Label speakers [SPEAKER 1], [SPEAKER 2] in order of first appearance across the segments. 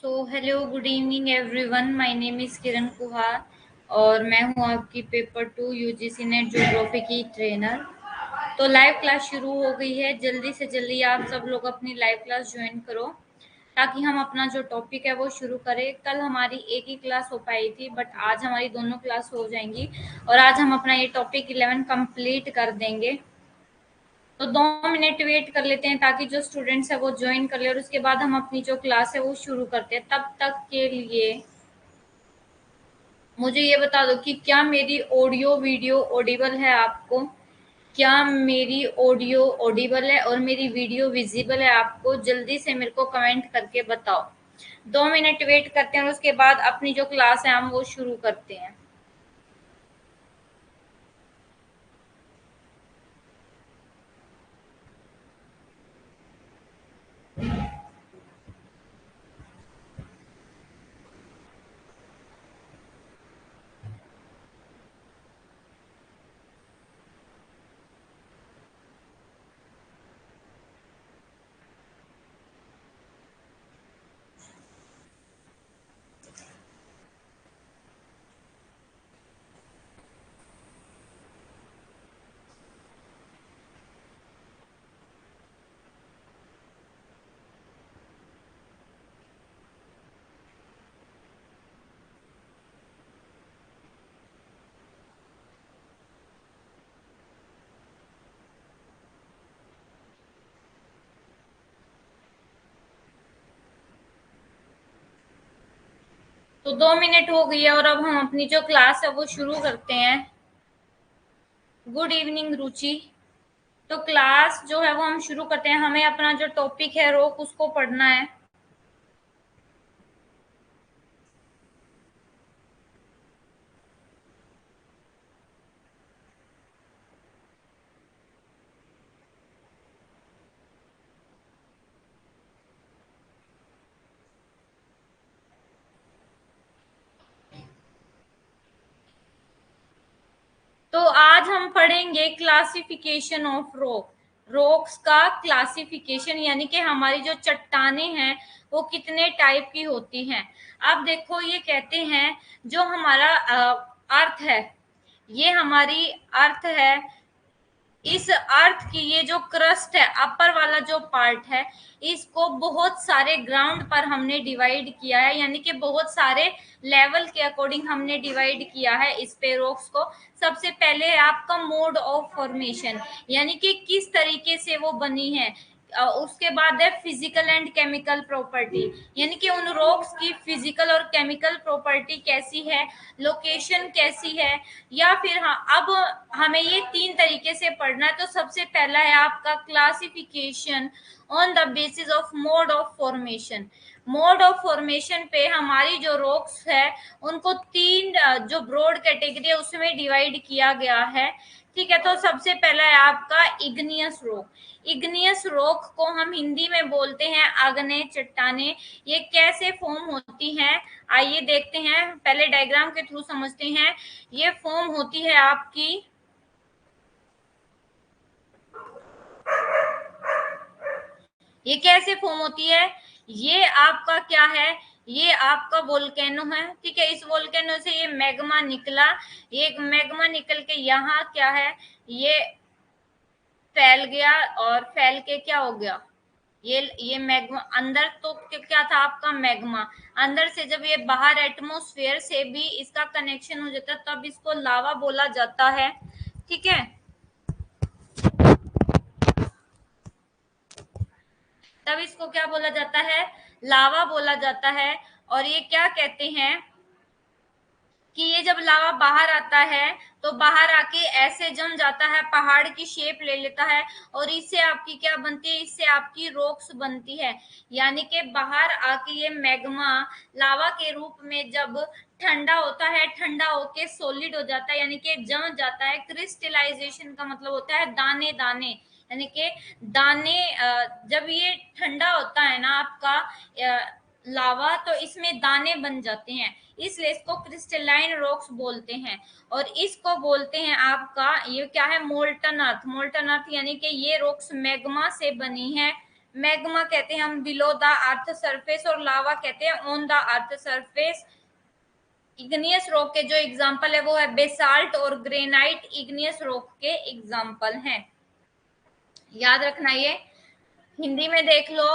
[SPEAKER 1] Hello good evening everyone. My name is Kiran Kuhar और मैं हूँ आपकी पेपर 2 यूजीसी नेट ज्योग्राफी की ट्रेनर। तो लाइव क्लास शुरू हो गई है। जल्दी से जल्दी आप सब लोग अपनी लाइव क्लास ज्वाइन करो ताकि हम अपना जो टॉपिक है वो शुरू करें। कल हमारी एक ही क्लास हो पाई थी बट आज हमारी दोनों क्लास हो जाएंगी और आज हम अपना ये टॉपिक 11 कंप्लीट कर देंगे। तो 2 मिनट वेट कर लेते हैं ताकि जो स्टूडेंट्स है वो ज्वाइन कर ले और उसके बाद हम अपनी जो क्लास है वो शुरू करते हैं। तब तक के लिए मुझे ये बता दो कि क्या मेरी ऑडियो वीडियो ऑडिबल है आपको। क्या मेरी ऑडियो ऑडिबल है और मेरी वीडियो विजिबल है आपको? जल्दी से मेरे को कमेंट करके बताओ। 2 मिनट वेट करते हैं और उसके बाद अपनी जो क्लास है हम वो शुरू करते हैं। तो 2 मिनट हो गई है और अब हम अपनी जो क्लास है वो शुरू करते हैं। गुड इवनिंग रुचि। तो क्लास जो है वो हम शुरू करते हैं। हमें अपना जो टॉपिक है रोक उसको पढ़ना है। तो आज हम पढ़ेंगे क्लासिफिकेशन ऑफ रॉक। रॉक्स का क्लासिफिकेशन यानी कि हमारी जो चट्टाने हैं वो कितने टाइप की होती हैं। अब देखो ये कहते हैं जो हमारा अर्थ है, ये हमारी अर्थ है। इस अर्थ की ये जो क्रस्ट है, अपर वाला जो पार्ट है, इसको बहुत सारे ग्राउंड पर हमने डिवाइड किया है, यानी कि बहुत सारे लेवल के अकॉर्डिंग हमने डिवाइड किया है इस पे रॉक्स को। सबसे पहले है आपका मोड ऑफ फॉर्मेशन, यानी कि किस तरीके से वो बनी है। उसके बाद है फिजिकल एंड केमिकल प्रॉपर्टी, यानी कि उन रॉक्स की फिजिकल और केमिकल प्रॉपर्टी कैसी है, लोकेशन कैसी है। या फिर हाँ, अब हमें ये 3 तरीके से पढ़ना है। तो सबसे पहला है आपका classification on the basis of mode of formation. Mode of formation पे हमारी जो रॉक्स है उनको 3 जो ब्रॉड कैटेगरी है उसमें डिवाइड किया गया है। ठीक है, तो सबसे पहला है आपका इग्नियस रॉक। इग्नियस रॉक को हम हिंदी में बोलते हैं आग्नेय चट्टाने। ये कैसे फॉर्म होती हैं आइए देखते हैं, पहले डायग्राम के थ्रू समझते हैं। ये फॉर्म होती है आपकी, ये कैसे फॉर्म होती है, ये आपका क्या है, ये आपका वोल्केनो है। ठीक है, इस वोल्केनो से ये मैग्मा निकला, ये मैग्मा निकल के यहाँ क्या है, ये फैल गया और फैल के क्या हो गया, ये मैग्मा अंदर तो क्या था आपका मैग्मा। अंदर से जब ये बाहर एटमॉस्फेयर से भी इसका कनेक्शन हो जाता है तब इसको लावा बोला जाता है। ठीक है, तब इसको क्या बोला जाता है, लावा बोला जाता है। और ये क्या कहते हैं कि ये जब लावा बाहर आता है तो बाहर आके ऐसे जम जाता है, पहाड़ की शेप ले लेता है और इससे आपकी क्या बनती है, इससे आपकी रॉक्स बनती है। यानी कि बाहर आके ये मैग्मा लावा के रूप में जब ठंडा होता है, ठंडा होके सॉलिड हो जाता है, यानी कि जम जाता है। क्रिस्टलाइजेशन का मतलब होता है दाने दाने, यानी कि दाने जब ये ठंडा होता है ना आपका लावा, तो इसमें दाने बन जाते हैं, इसलिए इसको क्रिस्टलाइन रॉक्स बोलते हैं। और इसको बोलते हैं आपका, ये क्या है, मोल्टन अर्थ। मोल्टन अर्थ यानी कि ये रॉक्स मैग्मा से बनी है, मैग्मा कहते हैं हम बिलो द अर्थ सरफेस, और लावा कहते हैं on the earth surface. Igneous rock के जो एग्जाम्पल है वो है बेसाल्ट और ग्रेनाइट, इग्नियस रॉक के एग्जाम्पल हैं। याद रखना ये, हिंदी में देख लो,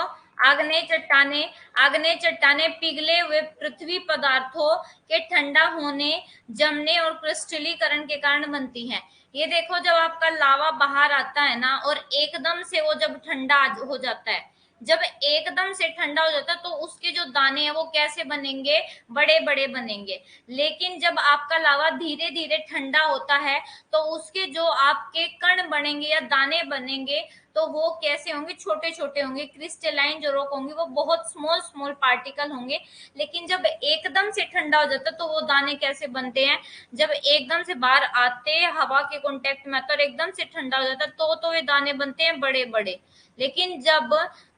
[SPEAKER 1] आग्नेय चट्टाने, आग्नेय चट्टाने पिघले हुए पृथ्वी पदार्थों के ठंडा होने, जमने और क्रिस्टलीकरण के कारण बनती हैं। ये देखो, जब आपका लावा बाहर आता है ना और एकदम से वो जब ठंडा हो जाता है, जब एकदम से ठंडा हो जाता है तो उसके जो दाने हैं वो कैसे बनेंगे, बड़े बड़े बनेंगे। लेकिन जब आपका लावा धीरे धीरे ठंडा होता है तो उसके जो आपके कण बनेंगे या दाने बनेंगे तो वो कैसे होंगे, छोटे छोटे होंगे। क्रिस्टलाइन जो रॉक होंगे वो बहुत स्मॉल स्मॉल पार्टिकल होंगे। लेकिन जब एकदम से ठंडा हो जाता है तो वो दाने कैसे बनते हैं, जब एकदम से बाहर आते हवा के कांटेक्ट में आता है और एकदम से ठंडा हो जाता है तो ये दाने बनते हैं बड़े बड़े। लेकिन जब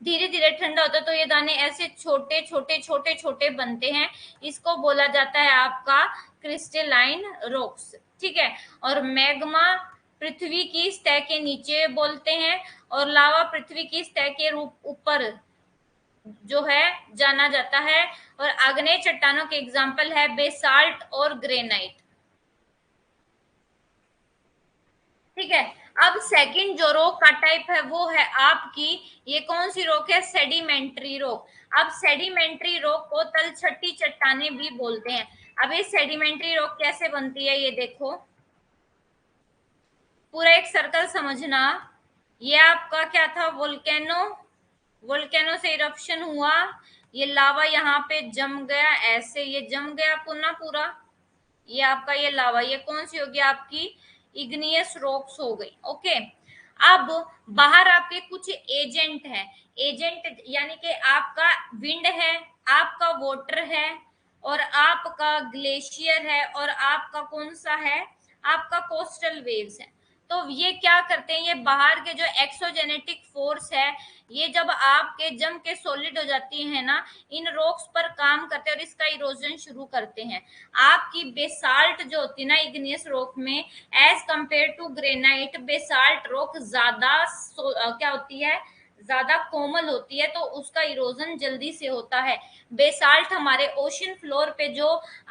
[SPEAKER 1] धीरे धीरे ठंडा होता है तो ये दाने ऐसे छोटे छोटे छोटे छोटे बनते हैं। इसको बोला जाता है आपका क्रिस्टलाइन रॉक्स। ठीक है, और मैग्मा पृथ्वी की सतह के नीचे बोलते हैं, और लावा पृथ्वी की सतह के रूप ऊपर जो है जाना जाता है। और आग्नेय चट्टानों के एग्जाम्पल है बेसाल्ट और ग्रेनाइट। ठीक है, अब सेकंड जो रॉक का टाइप है वो है आपकी, ये कौन सी रॉक है, सेडिमेंट्री रॉक। अब सेडिमेंट्री रॉक को तलछटी चट्टाने भी बोलते हैं। अब ये सेडिमेंट्री रॉक कैसे बनती है, ये देखो, पूरा एक सर्कल समझना। ये आपका क्या था, वोल्केनो, वोल्केनो से इरप्शन हुआ, ये लावा यहाँ पे जम गया, ऐसे ये जम गया पुनः पूरा, ये आपका ये लावा, ये कौन सी होगी आपकी, इग्नियस रॉक्स हो गई। ओके, अब बाहर आपके कुछ एजेंट है, एजेंट यानी कि आपका विंड है, आपका वाटर है, और आपका ग्लेशियर है, और आपका कौन सा है, आपका कोस्टल वेव्स है। तो ये क्या करते हैं, ये बाहर के जो एक्सोजेनेटिक फोर्स है, ये जब आपके जम के सॉलिड हो जाती है ना, इन रॉक्स पर काम करते हैं और इसका इरोजन शुरू करते हैं। आपकी बेसाल्ट जो होती है ना इग्नियस रॉक में, as compared to granite, basalt rock ज्यादा क्या होती है, ज्यादा कोमल होती है, तो उसका इरोजन जल्दी से होता है। बेसाल्ट हमारे ओशन फ्लोर पे जो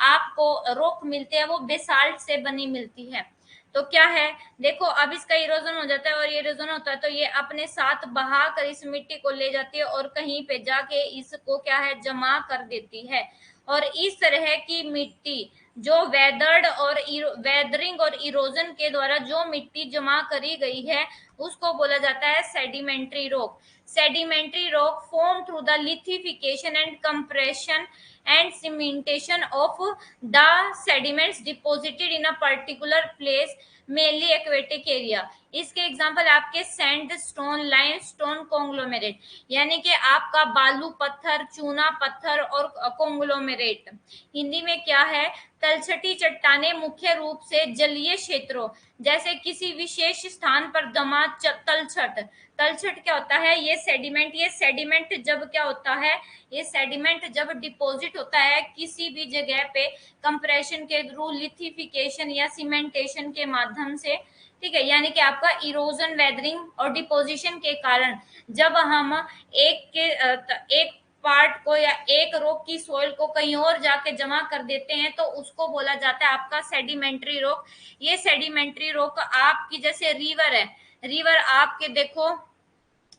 [SPEAKER 1] आपको रॉक मिलते हैं वो बेसाल्ट से बनी मिलती है। तो क्या है, देखो अब इसका इरोजन हो जाता है, और ये इरोजन होता है तो ये अपने साथ बहा कर इस मिट्टी को ले जाती है और कहीं पे जाके इसको क्या है, जमा कर देती है। और इस तरह की मिट्टी जो वेदर्ड और वेदरिंग और इरोजन के द्वारा जो मिट्टी जमा करी गई है उसको बोला जाता है sedimentary rock. Sedimentary rock form through the lithification and compression and cementation of the sediments deposited in a particular place, mainly aquatic area। इसके एग्जाम्पल आपके sand stone, lime stone, conglomerate, यानी कि आपका बालू पत्थर, चूना पत्थर और कॉन्ग्लोमेरेट। हिंदी में क्या है, तलछटी चट्टाने मुख्य रूप से जलीय क्षेत्रों जैसे किसी विशेष स्थान पर जमा तलछट। तलछट क्या होता है, ये सेडिमेंट, ये सेडिमेंट जब क्या होता है, ये सेडिमेंट जब डिपॉजिट होता है किसी भी जगह पे कंप्रेशन के थ्रू, लिथिफिकेशन या सीमेंटेशन के माध्यम से, ठीक है, यानी कि आपका इरोजन, वेदरिंग और डिपोजिशन के कारण जब हम एक पार्ट को या एक रॉक की सोइल को कहीं और जाके जमा कर देते हैं तो उसको बोला जाता है आपका सेडिमेंट्री रॉक। ये सेडिमेंट्री रॉक आपकी जैसे रिवर है, रिवर आपके देखो,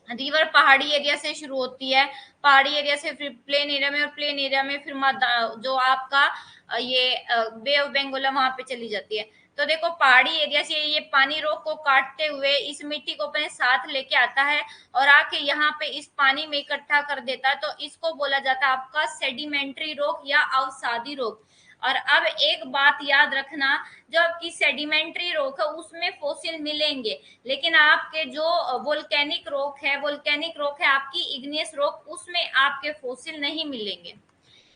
[SPEAKER 1] रिवर पहाड़ी एरिया से शुरू होती है, पहाड़ी एरिया से फिर प्लेन एरिया में, और प्लेन एरिया में फिर जो आपका ये बे ऑफ बंगाल वहां पे चली जाती है। तो देखो पहाड़ी एरिया से ये पानी रॉक को काटते हुए इस मिट्टी को अपने साथ लेके आता है और आके यहाँ पे इस पानी में इकट्ठा कर देता है, तो इसको बोला जाता है आपका सेडिमेंट्री रॉक या अवसादी रॉक। और अब एक बात याद रखना, जो आपकी सेडिमेंट्री रॉक है उसमें फॉसिल मिलेंगे, लेकिन आपके जो वोल्केनिक रॉक है, वोल्केनिक रॉक है आपकी इग्नियस रॉक, उसमें आपके फॉसिल नहीं मिलेंगे।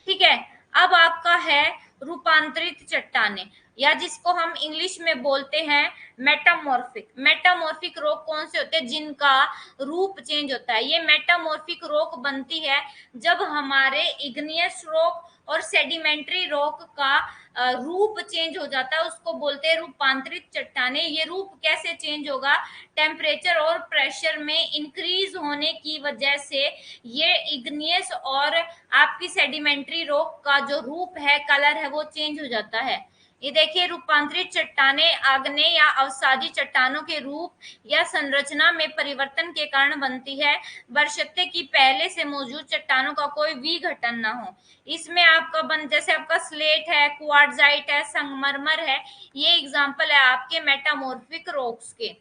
[SPEAKER 1] ठीक है, अब आपका है रूपांतरित चट्टाने, या जिसको हम इंग्लिश में बोलते हैं मेटामॉर्फिक। मेटामॉर्फिक रॉक कौन से होते हैं, जिनका रूप चेंज होता है। ये मेटामॉर्फिक रॉक बनती है जब हमारे इग्नियस रॉक और सेडिमेंट्री रॉक का रूप चेंज हो जाता है, उसको बोलते हैं रूपांतरित चट्टाने। ये रूप कैसे चेंज होगा? टेम्परेचर और प्रेशर में इंक्रीज होने की वजह से ये इग्नियस और आपकी सेडिमेंट्री रॉक का जो रूप है, कलर है, वो चेंज हो जाता है। ये देखिए, रूपांतरित चट्टाने आग्नेय या अवसादी चट्टानों के रूप या संरचना में परिवर्तन के कारण बनती है, बशर्ते कि पहले से मौजूद चट्टानों का कोई विघटन न हो। इसमें आपका जैसे आपका स्लेट है, क्वार्ट्जाइट है, संगमरमर है, ये एग्जांपल है आपके मेटामॉर्फिक रॉक्स के।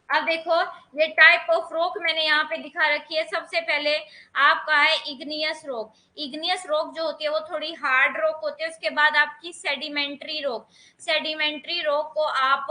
[SPEAKER 1] अब देखो, ये टाइप ऑफ रॉक मैंने यहाँ पे दिखा रखी है। सबसे पहले आपका है इग्नियस रॉक। इग्नियस रॉक जो होती है वो थोड़ी हार्ड रॉक होती है। उसके बाद आपकी सेडिमेंट्री रॉक। सेडिमेंट्री रॉक को आप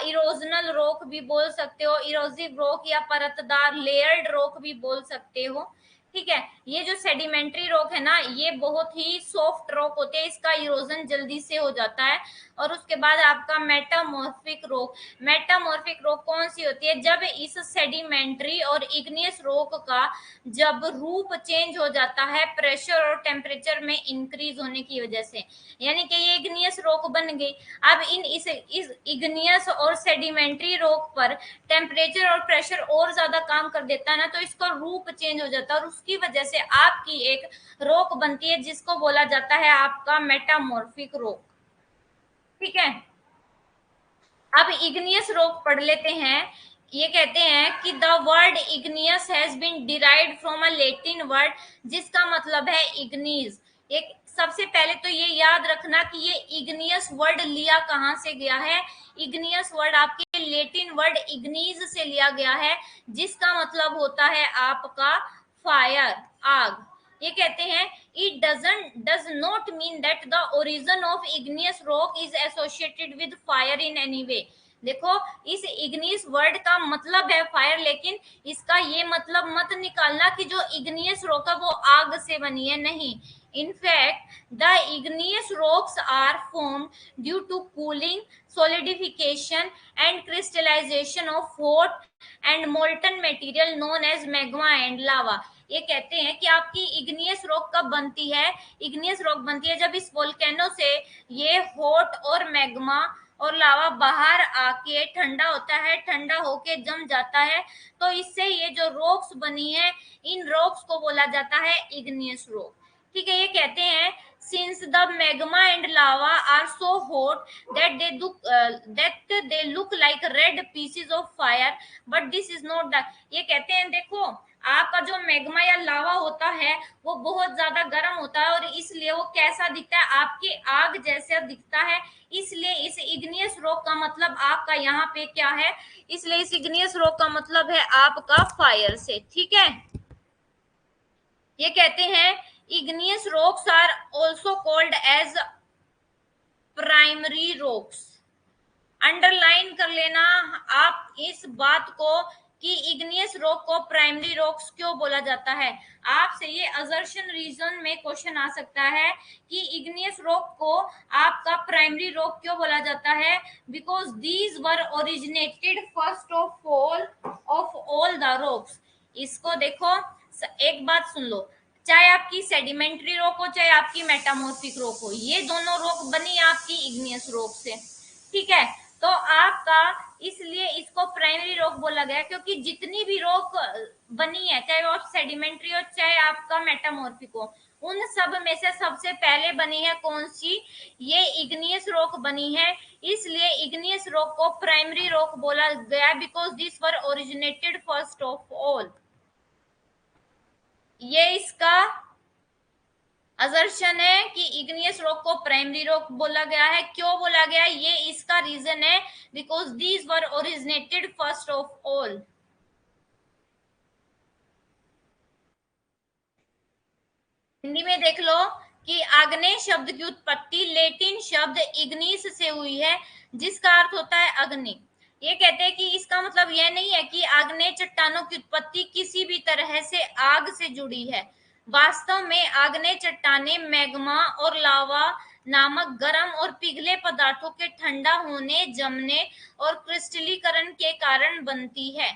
[SPEAKER 1] इरोजनल रॉक भी बोल सकते हो, इरोजिव रॉक या परतदार लेयर्ड रॉक भी बोल सकते हो। ठीक है, ये जो सेडिमेंट्री रॉक है ना, ये बहुत ही सॉफ्ट रॉक होते हैं, इसका इरोजन जल्दी से हो जाता है। और उसके बाद आपका मेटामॉर्फिक रॉक। मेटामॉर्फिक रॉक कौन सी होती है? जब इस सेडिमेंट्री और इग्नियस रॉक का जब रूप चेंज हो जाता है प्रेशर और टेम्परेचर में इंक्रीज होने की वजह से, यानी कि ये इग्नियस रॉक बन गई। अब इस इग्नियस और सेडिमेंट्री रॉक पर टेम्परेचर और प्रेशर और ज्यादा काम कर देता है ना, तो इसका रूप चेंज हो जाता है और उसकी वजह से आपकी एक रॉक बनती है जिसको बोला जाता है आपका मेटामॉर्फिक रॉक। ठीक है, अब इग्नियस रॉक पढ़ लेते हैं। ये कहते हैं कि the word igneous has been derived from a Latin word, जिसका मतलब है इग्नीज। एक सबसे पहले तो ये याद रखना कि ये इग्नियस वर्ड लिया कहाँ से गया है। इग्नियस वर्ड आपके लेटिन वर्ड इग्नीज से लिया गया है, जिसका मतलब होता है आपका फायर, आग। ये कहते हैं it does not mean that the origin of igneous rock is associated with fire in any way। देखो, इस इग्नियस वर्ड का मतलब है फायर, लेकिन इसका ये मतलब मत निकालना कि जो इग्नियस रॉक है वो आग से बनी है, नहीं। In fact, the igneous rocks are formed due to cooling, solidification, and crystallization of hot and molten material known as magma and lava। ये कहते हैं कि आपकी इग्नियस रॉक कब बनती है? इग्नियस रॉक बनती है जब इस वोल्केनो से ये हॉट और मैग्मा और लावा बाहर आके ठंडा होता है, ठंडा होके जम जाता है, तो इससे ये जो रॉक्स बनी है, इन रॉक्स को बोला जाता है इग्नियस रॉक। ठीक है, ये कहते हैं since the magma and lava are so hot that they look like red pieces of fire, but this is not the। ये कहते हैं देखो, आपका जो मैग्मा या लावा होता है वो बहुत ज्यादा गर्म होता है और इसलिए वो कैसा दिखता है? आपकी आग जैसा दिखता है। इसलिए इस इग्नियस रॉक का मतलब आपका यहाँ पे क्या है? इसलिए इस इग्नियस रॉक का मतलब है आपका फायर से। ठीक है, ये कहते हैं igneous rocks are also called as primary rocks। Underline कर लेना आप इस बात को कि इग्नियस रॉक को प्राइमरी रॉक्स क्यों बोला जाता है। आपसे ये असर्शन रीजन में क्वेश्चन आ सकता है कि इग्नियस रॉक को आपका प्राइमरी रॉक क्यों बोला जाता है? Because these were originated first of all the rocks. इसको देखो, एक बात सुन लो, चाहे आपकी सेडिमेंट्री रॉक हो चाहे आपकी मेटामॉर्फिक रॉक हो, ये दोनों रॉक बनी आपकी इग्नियस रॉक से। ठीक है, तो आपका इसलिए इसको प्राइमरी रॉक बोला गया क्योंकि जितनी भी रॉक बनी है, चाहे वो सेडिमेंट्री हो चाहे आपका मेटामॉर्फिक हो, उन सब में से सबसे पहले बनी है कौन सी? ये इग्नियस रॉक बनी है। इसलिए इग्नियस रॉक को प्राइमरी रॉक बोला गया because this were originated first of all. ये इसका असर्शन है कि इग्नियस रॉक को प्राइमरी रॉक बोला गया है। क्यों बोला गया? ये इसका रीजन है because these were originated first of all. Hindi में देख लो कि आग्नेय शब्द की उत्पत्ति लेटिन शब्द इग्निस से हुई है, जिसका अर्थ होता है अग्नि। ये कहते हैं कि इसका मतलब यह नहीं है कि आग्नेय चट्टानों की उत्पत्ति किसी भी तरह से आग से जुड़ी है। वास्तव में आग्नेय चट्टाने मैग्मा और लावा नामक गर्म और पिघले पदार्थों के ठंडा होने, जमने और क्रिस्टलीकरण के कारण बनती है।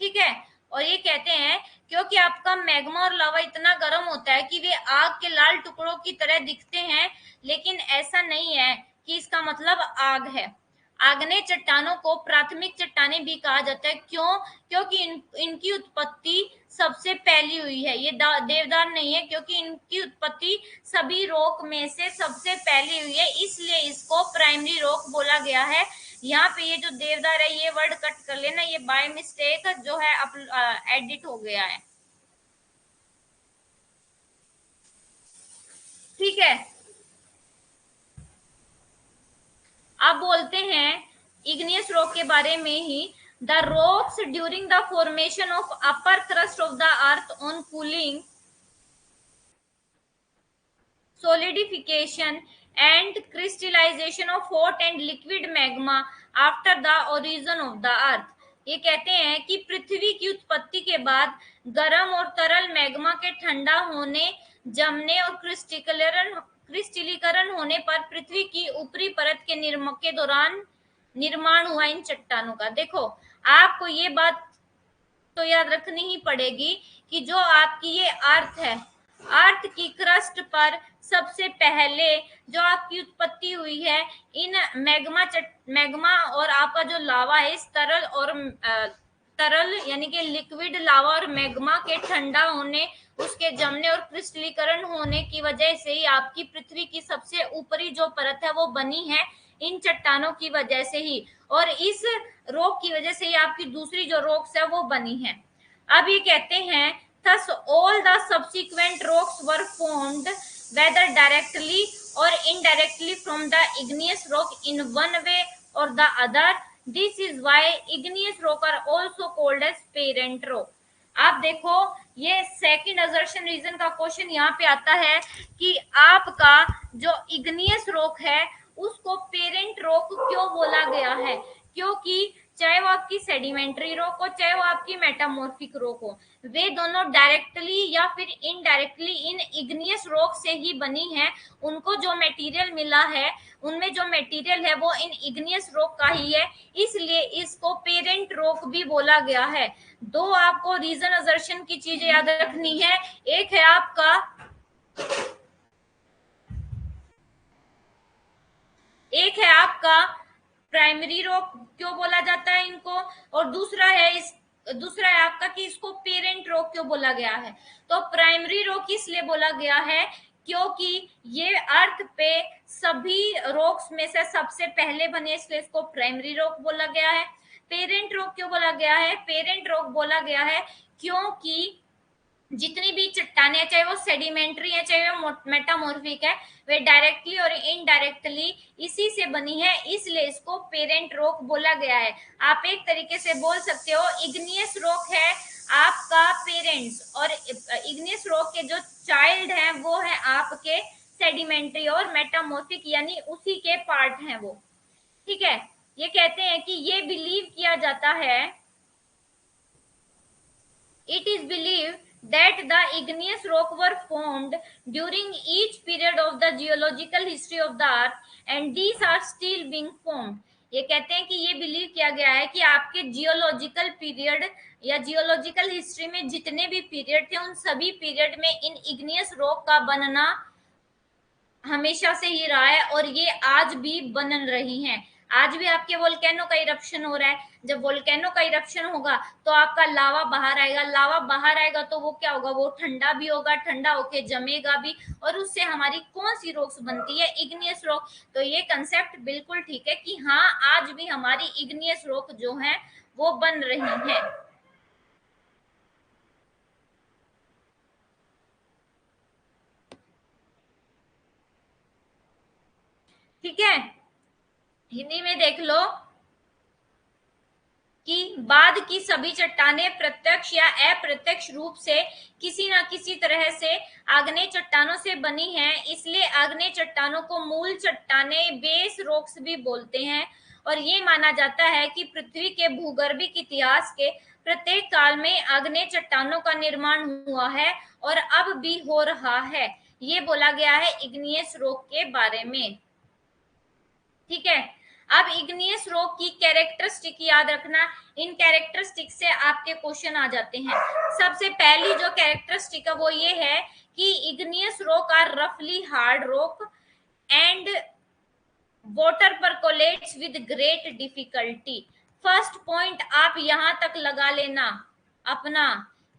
[SPEAKER 1] ठीक है, और ये कहते हैं क्योंकि आपका मैग्मा और लावा इतना गर्म होता है कि वे आग के लाल टुकड़ों की तरह दिखते हैं, लेकिन ऐसा नहीं है कि इसका मतलब आग है। आग्नेय चट्टानों को प्राथमिक चट्टानें भी कहा जाता है। क्यों? क्योंकि इनकी उत्पत्ति सबसे पहली हुई है। ये देवदार नहीं है, क्योंकि इनकी उत्पत्ति सभी रॉक में से सबसे पहली हुई है, इसलिए इसको प्राइमरी रॉक बोला गया है। यहाँ पे ये जो देवदार है, ये वर्ड कट कर लेना, ये बाय मिस्टेक जो है एडिट हो गया है। ठीक है, अब बोलते हैं इग्नियस रॉक के बारे में ही। The rocks during the formation of upper crust of the earth on cooling solidification and crystallization of hot and liquid magma after the origin of the earth। ये कहते हैं कि पृथ्वी की उत्पत्ति के बाद गर्म और तरल मैग्मा के ठंडा होने, जमने और क्रिस्टलीकरण होने पर पृथ्वी की ऊपरी परत के दौरान निर्माण हुआ इन चट्टानों का। देखो, आपको ये बात तो याद रखनी ही पड़ेगी कि जो आपकी ये अर्थ है, अर्थ की क्रस्ट पर सबसे पहले जो आपकी उत्पत्ति हुई है इन मैग्मा और आपका जो लावा है, इस तरल यानी कि लिक्विड लावा और मैग्मा के ठंडा होने, उसके जमने और क्रिस्टलीकरण होने की वजह से ही आपकी पृथ्वी की सबसे ऊपरी जो परत है वो बनी है, इन चट्टानों की वजह से ही। और इस रॉक की वजह से ही आपकी दूसरी जो रॉक्स है वो बनी है। अब ये कहते हैं thus all the subsequent rocks were formed whether directly or indirectly from the igneous rock in one way or the other। this is why igneous rock are also called as parent rock। आप देखो, ये second assertion reason का question यहाँ पे आता है कि आपका जो इग्नियस रॉक है उसको पेरेंट रॉक क्यों बोला गया है, क्योंकि चाहे वो आपकी सेडिमेंट्री रॉक हो, चाहे वो आपकी मेटामॉर्फिक रॉक हो, वे दोनों डायरेक्टली या फिर इनडायरेक्टली इन इग्नियस रॉक से ही बनी है। उनको जो मटेरियल मिला है, उनमें जो मटेरियल है वो इन इग्नियस रॉक का ही है, इसलिए इसको पेरेंट रॉक भी बोला गया है। दो आपको रीजन असर्शन की चीजें याद रखनी है। एक है आपका प्राइमरी रॉक क्यों बोला जाता है इनको, और दूसरा है आपका कि इसको पेरेंट रॉक क्यों बोला गया है। तो प्राइमरी रॉक इसलिए बोला गया है क्योंकि ये अर्थ पे सभी रॉक्स में से सबसे पहले बने, इसलिए इसको प्राइमरी रॉक बोला गया है। पेरेंट रॉक क्यों बोला गया है? पेरेंट रॉक बोला गया है क्योंकि जितनी भी चट्टाने, चाहे वो सेडिमेंट्री है चाहे वो मेटामॉर्फिक है, वे डायरेक्टली और इनडायरेक्टली इसी से बनी है, इसलिए इसको पेरेंट रॉक बोला गया है। आप एक तरीके से बोल सकते हो इग्नियस रॉक है आपका पेरेंट्स, और इग्नियस रॉक के जो चाइल्ड हैं वो है आपके सेडिमेंट्री और मेटामॉर्फिक, यानी उसी के पार्ट हैं वो। ठीक है, ये कहते हैं कि ये बिलीव किया जाता है, it is believed that the igneous rock were formed during each period of the geological history of the earth and these are still being formed। ये कहते हैं कि ये बिलीव किया गया है कि आपके जियोलॉजिकल पीरियड या जियोलॉजिकल हिस्ट्री में जितने भी पीरियड थे, उन सभी पीरियड में इन इग्नियस रॉक का बनना हमेशा से ही रहा है और ये आज भी बन रही हैं। आज भी आपके वोल्केनो का इरप्शन हो रहा है। जब वोल्केनो का इरप्शन होगा तो आपका लावा बाहर आएगा, लावा बाहर आएगा तो वो क्या होगा, वो ठंडा भी होगा, ठंडा होके जमेगा भी, और उससे हमारी कौन सी रॉक्स बनती है, इग्नियस रॉक। तो ये कंसेप्ट बिल्कुल ठीक है कि हाँ, आज भी हमारी इग्नियस रॉक जो है वो बन रही है। ठीक है, हिंदी में देख लो कि बाद की सभी चट्टानें प्रत्यक्ष या अप्रत्यक्ष रूप से किसी न किसी तरह से आग्नेय चट्टानों से बनी हैं, इसलिए आग्नेय चट्टानों को मूल चट्टानें बेस रॉक्स भी बोलते हैं। और ये माना जाता है कि पृथ्वी के भूगर्भिक इतिहास के प्रत्येक काल में आग्नेय चट्टानों का निर्माण हुआ है और अब भी हो रहा है। ये बोला गया है इग्नियस रॉक के बारे में। ठीक है, अब इग्नियस रॉक की कैरेक्टरिस्टिक याद रखना, इन कैरेक्टरिस्टिक से आपके क्वेश्चन आ जाते हैं। सबसे पहली जो कैरेक्टरिस्टिक है वो ये है कि इग्नियस रॉक आर रफली hard rock and water percolates with great difficulty. First point आप यहां तक लगा लेना अपना,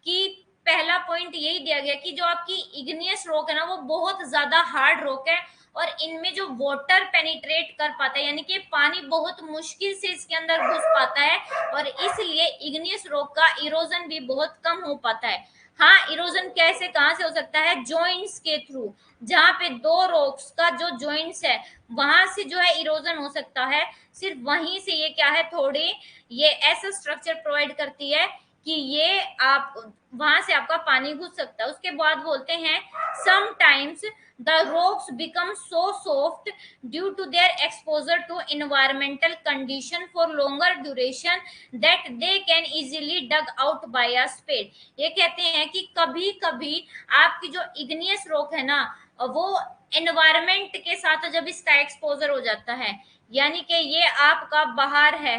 [SPEAKER 1] कि पहला पॉइंट यही दिया गया कि जो आपकी इग्नियस रॉक है ना वो बहुत ज्यादा हार्ड रॉक है और इनमें जो वाटर पेनिट्रेट कर पाता है, यानी कि पानी बहुत मुश्किल से इसके अंदर घुस पाता है और इसलिए इग्नियस रॉक का इरोजन भी बहुत कम हो पाता है। हाँ, इरोजन कैसे कहां से हो सकता है? जॉइंट्स के थ्रू, जहां पे दो रॉक्स का जो जॉइंट्स है वहां से जो है इरोजन हो सकता है। सिर्फ वहीं से ये क्या है, थोड़ी ये ऐसा स्ट्रक्चर प्रोवाइड करती है कि ये आप वहां से आपका पानी घुस सकता है। उसके बाद बोलते हैं sometimes the rocks become so soft due to their exposure to environmental condition for longer duration that they can easily dug out by a spade। ये कहते हैं कि कभी कभी आपकी जो इग्नियस रॉक है ना वो एनवायरमेंट के साथ जब इसका एक्सपोजर हो जाता है, यानी कि ये आपका बाहर है,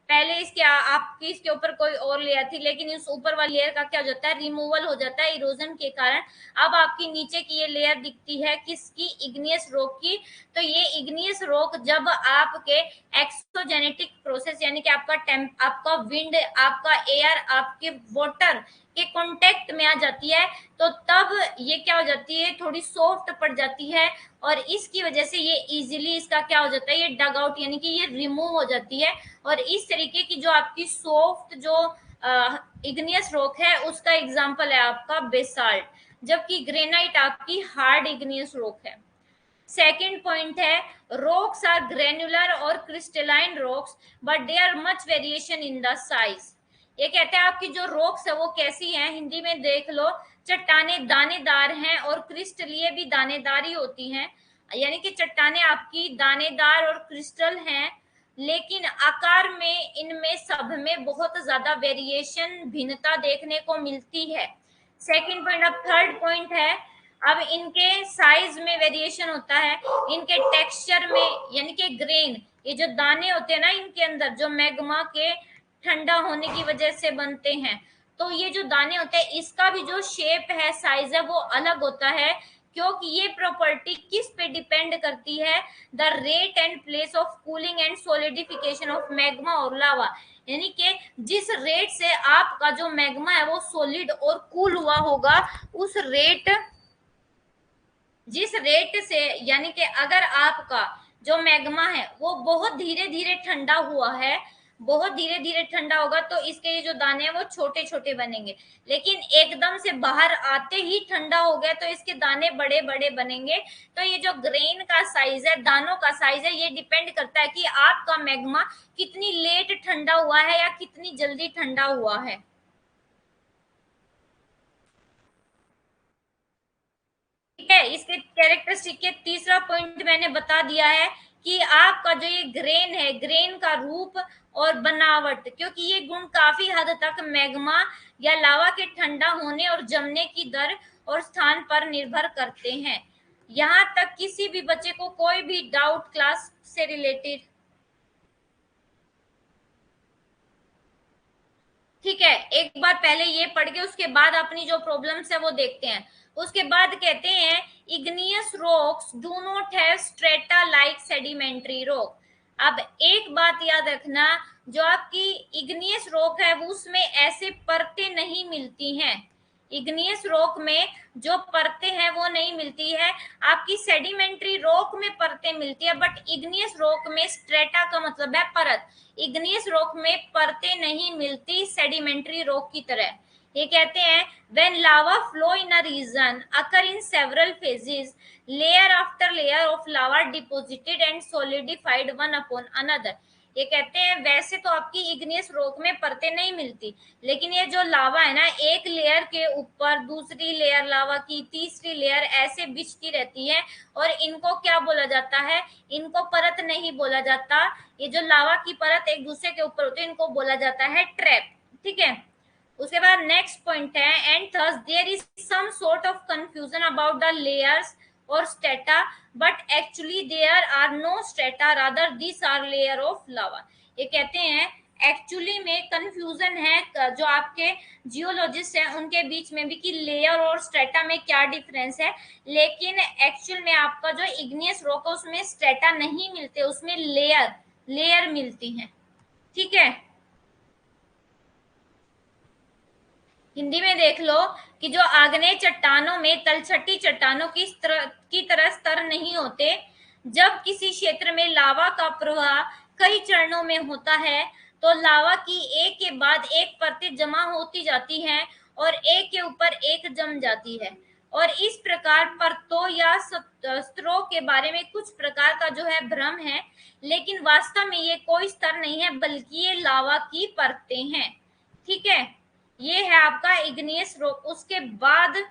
[SPEAKER 1] पहले इसके आपकी इसके ऊपर कोई और लेयर थी लेकिन इस ऊपर वाली लेयर का क्या हो जाता है, रिमूवल हो जाता है इरोजन के कारण। अब आपकी नीचे की ये लेयर दिखती है किसकी? इग्नियस रॉक की। तो ये इग्नियस रॉक जब आपके एक्सोजेनेटिक प्रोसेस यानी कि आपका विंड, आपका एयर, आपके वाटर के कांटेक्ट में आ जाती है तो तब ये क्या हो जाती है, थोड़ी सॉफ्ट पड़ जाती है और इसकी वजह से ये इजीली इसका क्या हो जाता है, ये डग आउट यानी कि ये रिमूव हो जाती है। और इस तरीके की जो आपकी सॉफ्ट जो इग्नियस रॉक है उसका एग्जांपल है आपका बेसाल्ट, जबकि ग्रेनाइट आपकी हार्ड इग्नियस रॉक है। सेकेंड पॉइंट है रॉक्स आर ग्रेनुलर और crystalline rocks but they are much variation in the size. ये कहते हैं आपकी जो रॉक्स है वो कैसी हैं, हिंदी में देख लो, चट्टाने दानेदार हैं और क्रिस्टल ये भी दानेदार ही होती हैं, यानी कि चट्टाने आपकी दानेदार और क्रिस्टल हैं लेकिन आकार में इनमें सब में बहुत ज्यादा वेरिएशन भिन्नता देखने को मिलती है। Second point. अब थर्ड पॉइंट है, अब इनके साइज में वेरिएशन होता है, इनके टेक्सचर में यानी कि ग्रेन, ये जो दाने होते हैं ना इनके अंदर जो मैग्मा के ठंडा होने की वजह से बनते हैं, तो ये जो दाने होते हैं इसका भी जो शेप है, साइज है वो अलग होता है क्योंकि ये प्रॉपर्टी किस पे डिपेंड करती है, the rate and place of cooling and solidification of magma और लावा। यानी कि जिस रेट से आपका जो मैग्मा है वो सॉलिड और कूल हुआ होगा उस रेट, जिस रेट से, यानी कि अगर आपका जो मैग्मा है वो बहुत धीरे धीरे ठंडा हुआ है, बहुत धीरे धीरे ठंडा होगा तो इसके ये जो दाने हैं वो छोटे छोटे बनेंगे, लेकिन एकदम से बाहर आते ही ठंडा हो गया तो इसके दाने बड़े बड़े बनेंगे। तो ये जो ग्रेन का साइज है, दानों का साइज है, ये डिपेंड करता है कि आपका मैग्मा कितनी लेट ठंडा हुआ है या कितनी जल्दी ठंडा हुआ है। ठीक है, इसके कैरेक्टरिस्टिक के तीसरा पॉइंट मैंने बता दिया है कि आपका जो ये ग्रेन है, ग्रेन का रूप और बनावट, क्योंकि ये गुण काफी हद तक मैग्मा या लावा के ठंडा होने और जमने की दर और स्थान पर निर्भर करते हैं। यहाँ तक किसी भी बच्चे को कोई भी डाउट क्लास से रिलेटेड? ठीक है, एक बार पहले ये पढ़ के उसके बाद अपनी जो प्रॉब्लम्स है वो देखते हैं। उसके बाद कहते हैं igneous rocks do not have strata like sedimentary rock. अब एक बात याद रखना, जो आपकी इग्नियस रॉक है वो उसमें ऐसे परतें नहीं मिलती हैं, इग्नियस रॉक में जो परतें हैं वो नहीं मिलती है, आपकी सेडिमेंट्री रॉक में परतें मिलती है बट इग्नियस रॉक में स्ट्रेटा का मतलब है परत, इग्नियस रॉक में परतें नहीं मिलती सेडिमेंट्री रॉक की तरह। ये कहते हैं when lava flow in a region occur in several phases, layer after layer of lava deposited and solidified one upon another। ये कहते हैं वैसे तो आपकी इग्नियस रॉक में परतें नहीं मिलती, लेकिन ये जो लावा है ना एक लेयर के ऊपर दूसरी लेयर लावा की, तीसरी लेयर ऐसे बिछती रहती है और इनको क्या बोला जाता है, इनको परत नहीं बोला जाता, ये जो लावा की परत एक दूसरे के ऊपर होती है इनको बोला जाता है ट्रैप। ठीक है, उसके बाद नेक्स्ट पॉइंट है and thus there is some sort of confusion about the layers or strata, but actually there are no strata, rather these are layer of lava. ये कहते हैं एक्चुअली में कंफ्यूजन है जो आपके जियोलॉजिस्ट हैं उनके बीच में भी कि लेयर और स्ट्रेटा में क्या डिफरेंस है, लेकिन एक्चुअल में आपका जो इग्नियस रॉक है उसमें स्ट्रेटा नहीं मिलते, उसमें लेयर मिलती हैं। ठीक है, हिंदी में देख लो कि जो आग्नेय चट्टानों में तलछटी चट्टानों की तरह स्तर नहीं होते। जब किसी क्षेत्र में लावा का प्रवाह कई चरणों में होता है तो लावा की एक के बाद एक परतें जमा होती जाती हैं और एक के ऊपर एक जम जाती है, और इस प्रकार परतों या स्तरों के बारे में कुछ प्रकार का जो है भ्रम है, लेकिन वास्तव में ये कोई स्तर नहीं है बल्कि ये लावा की परतें हैं। ठीक है, ये है आपका इग्नियस रॉक। उसके बाद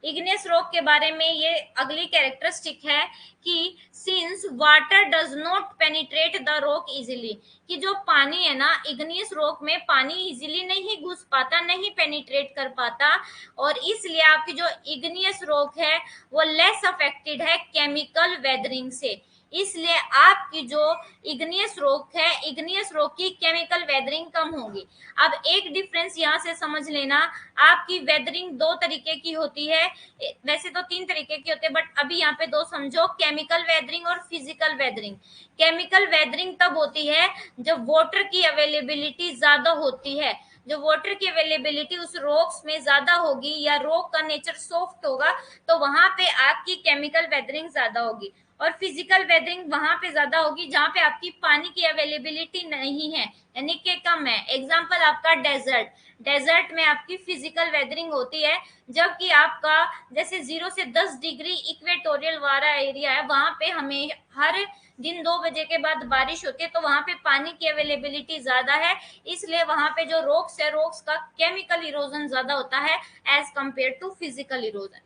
[SPEAKER 1] इग्नियस रॉक के बारे में ये अगली कैरेक्टरिस्टिक है कि since water does not penetrate the rock easily, कि जो पानी है ना इग्नियस रॉक में पानी इजीली नहीं घुस पाता, नहीं पेनिट्रेट कर पाता, और इसलिए आपकी जो इग्नियस रॉक है वो लेस अफेक्टेड है केमिकल वेदरिंग से। इसलिए आपकी जो इग्नियस रॉक है, इग्नियस रॉक की केमिकल वेदरिंग कम होगी। अब एक डिफरेंस यहाँ से समझ लेना, आपकी वेदरिंग दो तरीके की होती है, वैसे तो तीन तरीके की होती है बट अभी यहाँ पे दो समझो, केमिकल वेदरिंग और फिजिकल वेदरिंग। केमिकल वेदरिंग तब होती है जब वाटर की अवेलेबिलिटी ज्यादा होती है, जो वाटर की अवेलेबिलिटी उस रॉक्स में ज्यादा होगी या रॉक का नेचर सॉफ्ट होगा तो वहां पे आपकी केमिकल वेदरिंग ज्यादा होगी, और फिजिकल वेदरिंग वहां पे ज्यादा होगी जहां पे आपकी पानी की अवेलेबिलिटी नहीं है यानी कि कम है। एग्जांपल आपका डेजर्ट, डेजर्ट में आपकी फिजिकल वेदरिंग होती है, जबकि आपका जैसे 0 से 10 डिग्री इक्वेटोरियल वाला एरिया है वहां पे हमें हर दिन 2 बजे के बाद बारिश होती है, तो वहां पे पानी की अवेलेबिलिटी ज्यादा है, इसलिए वहां पे जो रॉक्स है रॉक्स का केमिकल इरोजन ज्यादा होता है as compared to physical erosion.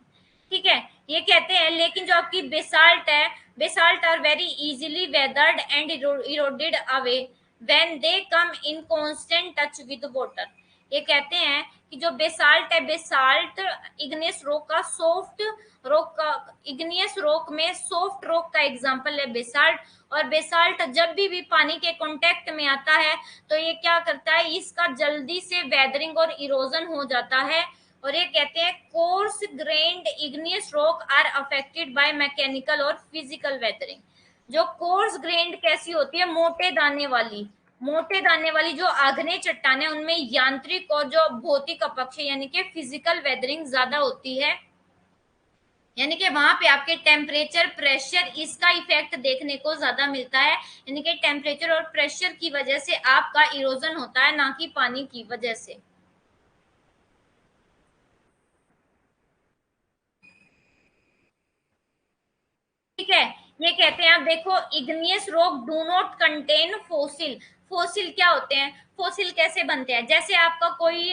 [SPEAKER 1] ठीक है, ये कहते हैं लेकिन जो आपकी बेसाल्ट है, basalt are very easily weathered and eroded away when they come in constant touch with water. ये कहते हैं कि जो बेसाल्ट है, बेसाल्ट इग्नियस रॉक का सॉफ्ट रॉक का, इग्नियस रॉक में सॉफ्ट रॉक का एग्जांपल है बेसाल्ट, और बेसाल्ट जब भी पानी के कांटेक्ट में आता है तो ये क्या करता है, इसका जल्दी से वेदरिंग और इरोजन हो जाता है। और ये कहते हैं coarse grained igneous rock are affected by mechanical और फिजिकल वेदरिंग। जो कोर्स ग्रेन्ड कैसी होती है, मोटे दाने वाली, मोटे दाने वाली जो आग्नेय चट्टानें उनमें यांत्रिक और जो भौतिक अपक्ष यानी कि फिजिकल वेदरिंग ज्यादा होती है, यानी कि वहां पे आपके टेम्परेचर प्रेशर इसका इफेक्ट देखने को ज्यादा मिलता है, यानी कि टेम्परेचर और प्रेशर की वजह से आपका इरोजन होता है, ना कि पानी की वजह से। ठीक है, ये कहते हैं आप देखो igneous rock do not contain fossil. Fossil क्या होते हैं, फोसिल कैसे बनते हैं, जैसे आपका कोई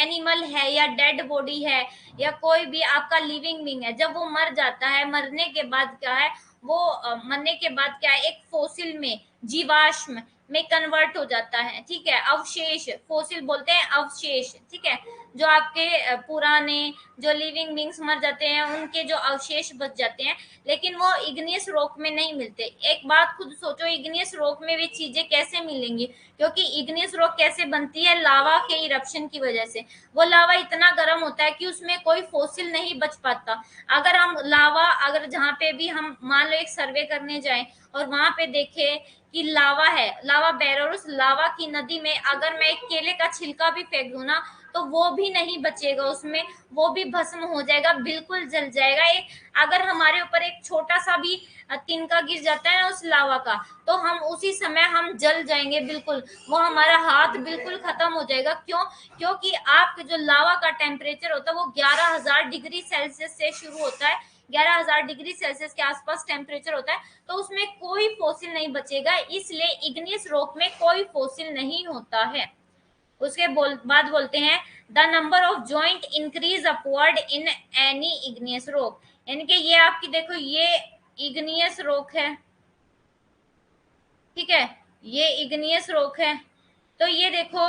[SPEAKER 1] एनिमल है या डेड बॉडी है या कोई भी आपका लिविंग बींग है, जब वो मर जाता है, मरने के बाद क्या है वो मरने के बाद क्या है एक फोसिल में, जीवाश्म में कन्वर्ट हो जाता है। ठीक है, अवशेष, फोसिल बोलते हैं अवशेष। ठीक है, जो आपके पुराने जो लिविंग बींग्स मर जाते हैं उनके जो अवशेष बच जाते हैं, लेकिन वो इग्नियस रॉक में नहीं मिलते। एक बात खुद सोचो, इग्नियस रॉक में वे चीजें कैसे मिलेंगी, क्योंकि इग्नियस रॉक कैसे बनती है, लावा के इरप्शन की वजह से। वो लावा इतना गर्म होता है कि उसमें कोई फोसिल नहीं बच पाता। अगर हम लावा, अगर जहाँ पे भी हम मान लो एक सर्वे करने जाएं और वहां पे देखे कि लावा है, लावा बेलारूस लावा की नदी में अगर मैं एक केले का छिलका भी फेंक दूं ना तो वो भी नहीं बचेगा उसमें, वो भी भस्म हो जाएगा, बिल्कुल जल जाएगा। एक अगर हमारे ऊपर एक छोटा सा भी तिनका गिर जाता है ना उस लावा का, तो हम उसी समय हम जल जाएंगे बिल्कुल, वो हमारा हाथ बिल्कुल खत्म हो जाएगा। क्यों? क्योंकि आपके जो लावा का टेम्परेचर होता है वो 11,000 डिग्री सेल्सियस से शुरू होता है, 11,000 डिग्री सेल्सियस के आसपास टेम्परेचर होता है, तो उसमें कोई फोसिल नहीं बचेगा, इसलिए इग्नियस रॉक में कोई फोसिल नहीं होता है। उसके बाद बोलते हैं the number of joint increase upward in any igneous rock, यानी कि ये आपकी देखो ये इग्नियस रॉक है। ठीक है, ये इग्नियस रॉक है, तो ये देखो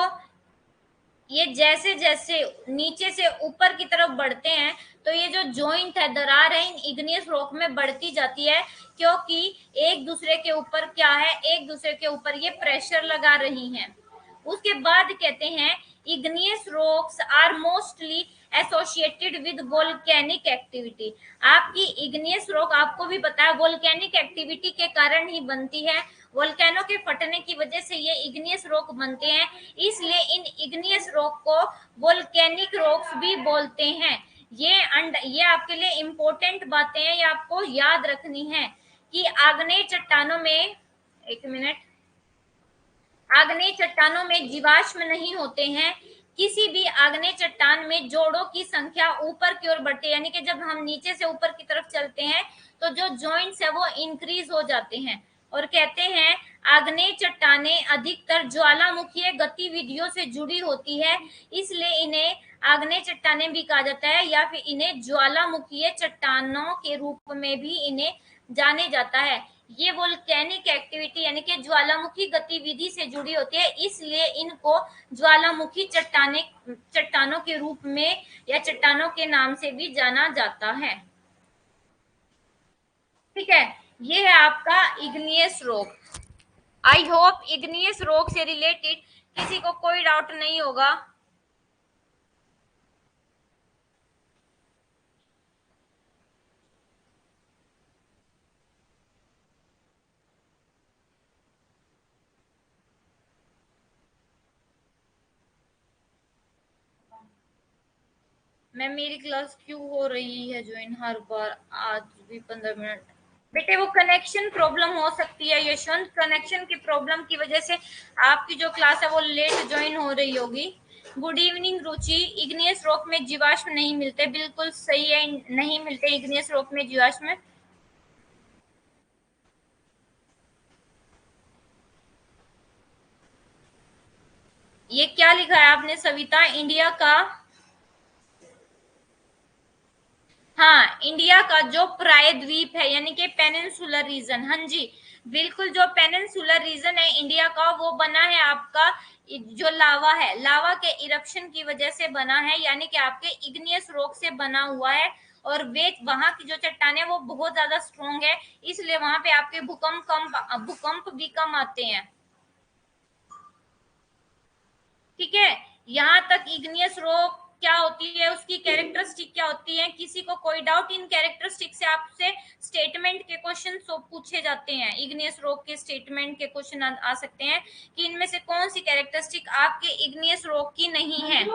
[SPEAKER 1] ये जैसे जैसे नीचे से ऊपर की तरफ बढ़ते हैं तो ये जो जॉइंट है, दरार है, इन इग्नियस रॉक में बढ़ती जाती है, क्योंकि एक दूसरे के ऊपर क्या है, एक दूसरे के ऊपर ये प्रेशर लगा रही हैं। उसके बाद कहते हैं igneous rocks are mostly associated with volcanic activity. आपकी इग्नियस रॉक आपको भी पता है वोल्केनिक एक्टिविटी के कारण ही बनती है, वोल्केनो के फटने की वजह से ये इग्नियस रॉक बनते हैं, इसलिए इन इग्नियस रॉक को वोल्केनिक रॉक्स भी बोलते हैं। ये आपके लिए इम्पोर्टेंट बातें हैं, ये आपको याद रखनी है कि आग्नेय चट्टानों में, एक मिनट, आग्नेय चट्टानों में जीवाश्म नहीं होते हैं। किसी भी आग्नेय चट्टान में जोड़ों की संख्या ऊपर की ओर बढ़ती है, यानी कि जब हम नीचे से ऊपर की तरफ चलते हैं तो जो जॉइंट्स है वो इंक्रीज हो जाते हैं। और कहते हैं आग्नेय चट्टानें अधिकतर ज्वालामुखीय गतिविधियों से जुड़ी होती है, इसलिए इन्हें आग्नेय चट्टानें भी कहा जाता है, या फिर इन्हें ज्वालामुखीय चट्टानों के रूप में भी इन्हें जाने जाता है। ये वोल्केनिक एक्टिविटी यानी कि ज्वालामुखी गतिविधि से जुड़ी होती है, इसलिए इनको ज्वालामुखी चट्टानों के रूप में या चट्टानों के नाम से भी जाना जाता है। ठीक है, ये है आपका igneous rock. I hope igneous rock से रिलेटेड किसी को कोई डाउट नहीं होगा। मैम मेरी क्लास क्यों हो रही है ज्वाइन हर बार, आज भी 15 मिनट? बेटे वो कनेक्शन प्रॉब्लम हो सकती है यशवंत, कनेक्शन की प्रॉब्लम की वजह से आपकी जो क्लास है वो लेट ज्वाइन हो रही होगी। गुड इवनिंग रुचि। इग्नियस रॉक में जीवाश्म नहीं मिलते, बिल्कुल सही है, नहीं मिलते इग्नियस रॉक में जीवाश्म। ये क्या लिखा है आपने सविता, इंडिया का? हाँ, इंडिया का जो प्रायद्वीप है यानी कि पेनिनसुलर रीजन, हाँ जी बिल्कुल, जो पेनिनसुलर रीजन है इंडिया का वो बना है आपका, जो लावा है, लावा के इरप्शन की वजह से बना है, यानी कि आपके इग्नियस रॉक से बना हुआ है। और वे वहां की जो चट्टान है वो बहुत ज्यादा स्ट्रॉन्ग है, इसलिए वहां पे आपके भूकंप भी कम आते हैं। ठीक है, यहाँ तक इग्नियस रॉक क्या होती है, उसकी कैरेक्टरिस्टिक क्या होती है, किसी को कोई डाउट? इन कैरेक्टरिस्टिक से आपसे स्टेटमेंट के क्वेश्चन पूछे जाते हैं, इग्नियस रॉक के स्टेटमेंट के क्वेश्चन आ सकते हैं कि इनमें से कौन सी कैरेक्टरिस्टिक आपके इग्नियस रॉक की नहीं है।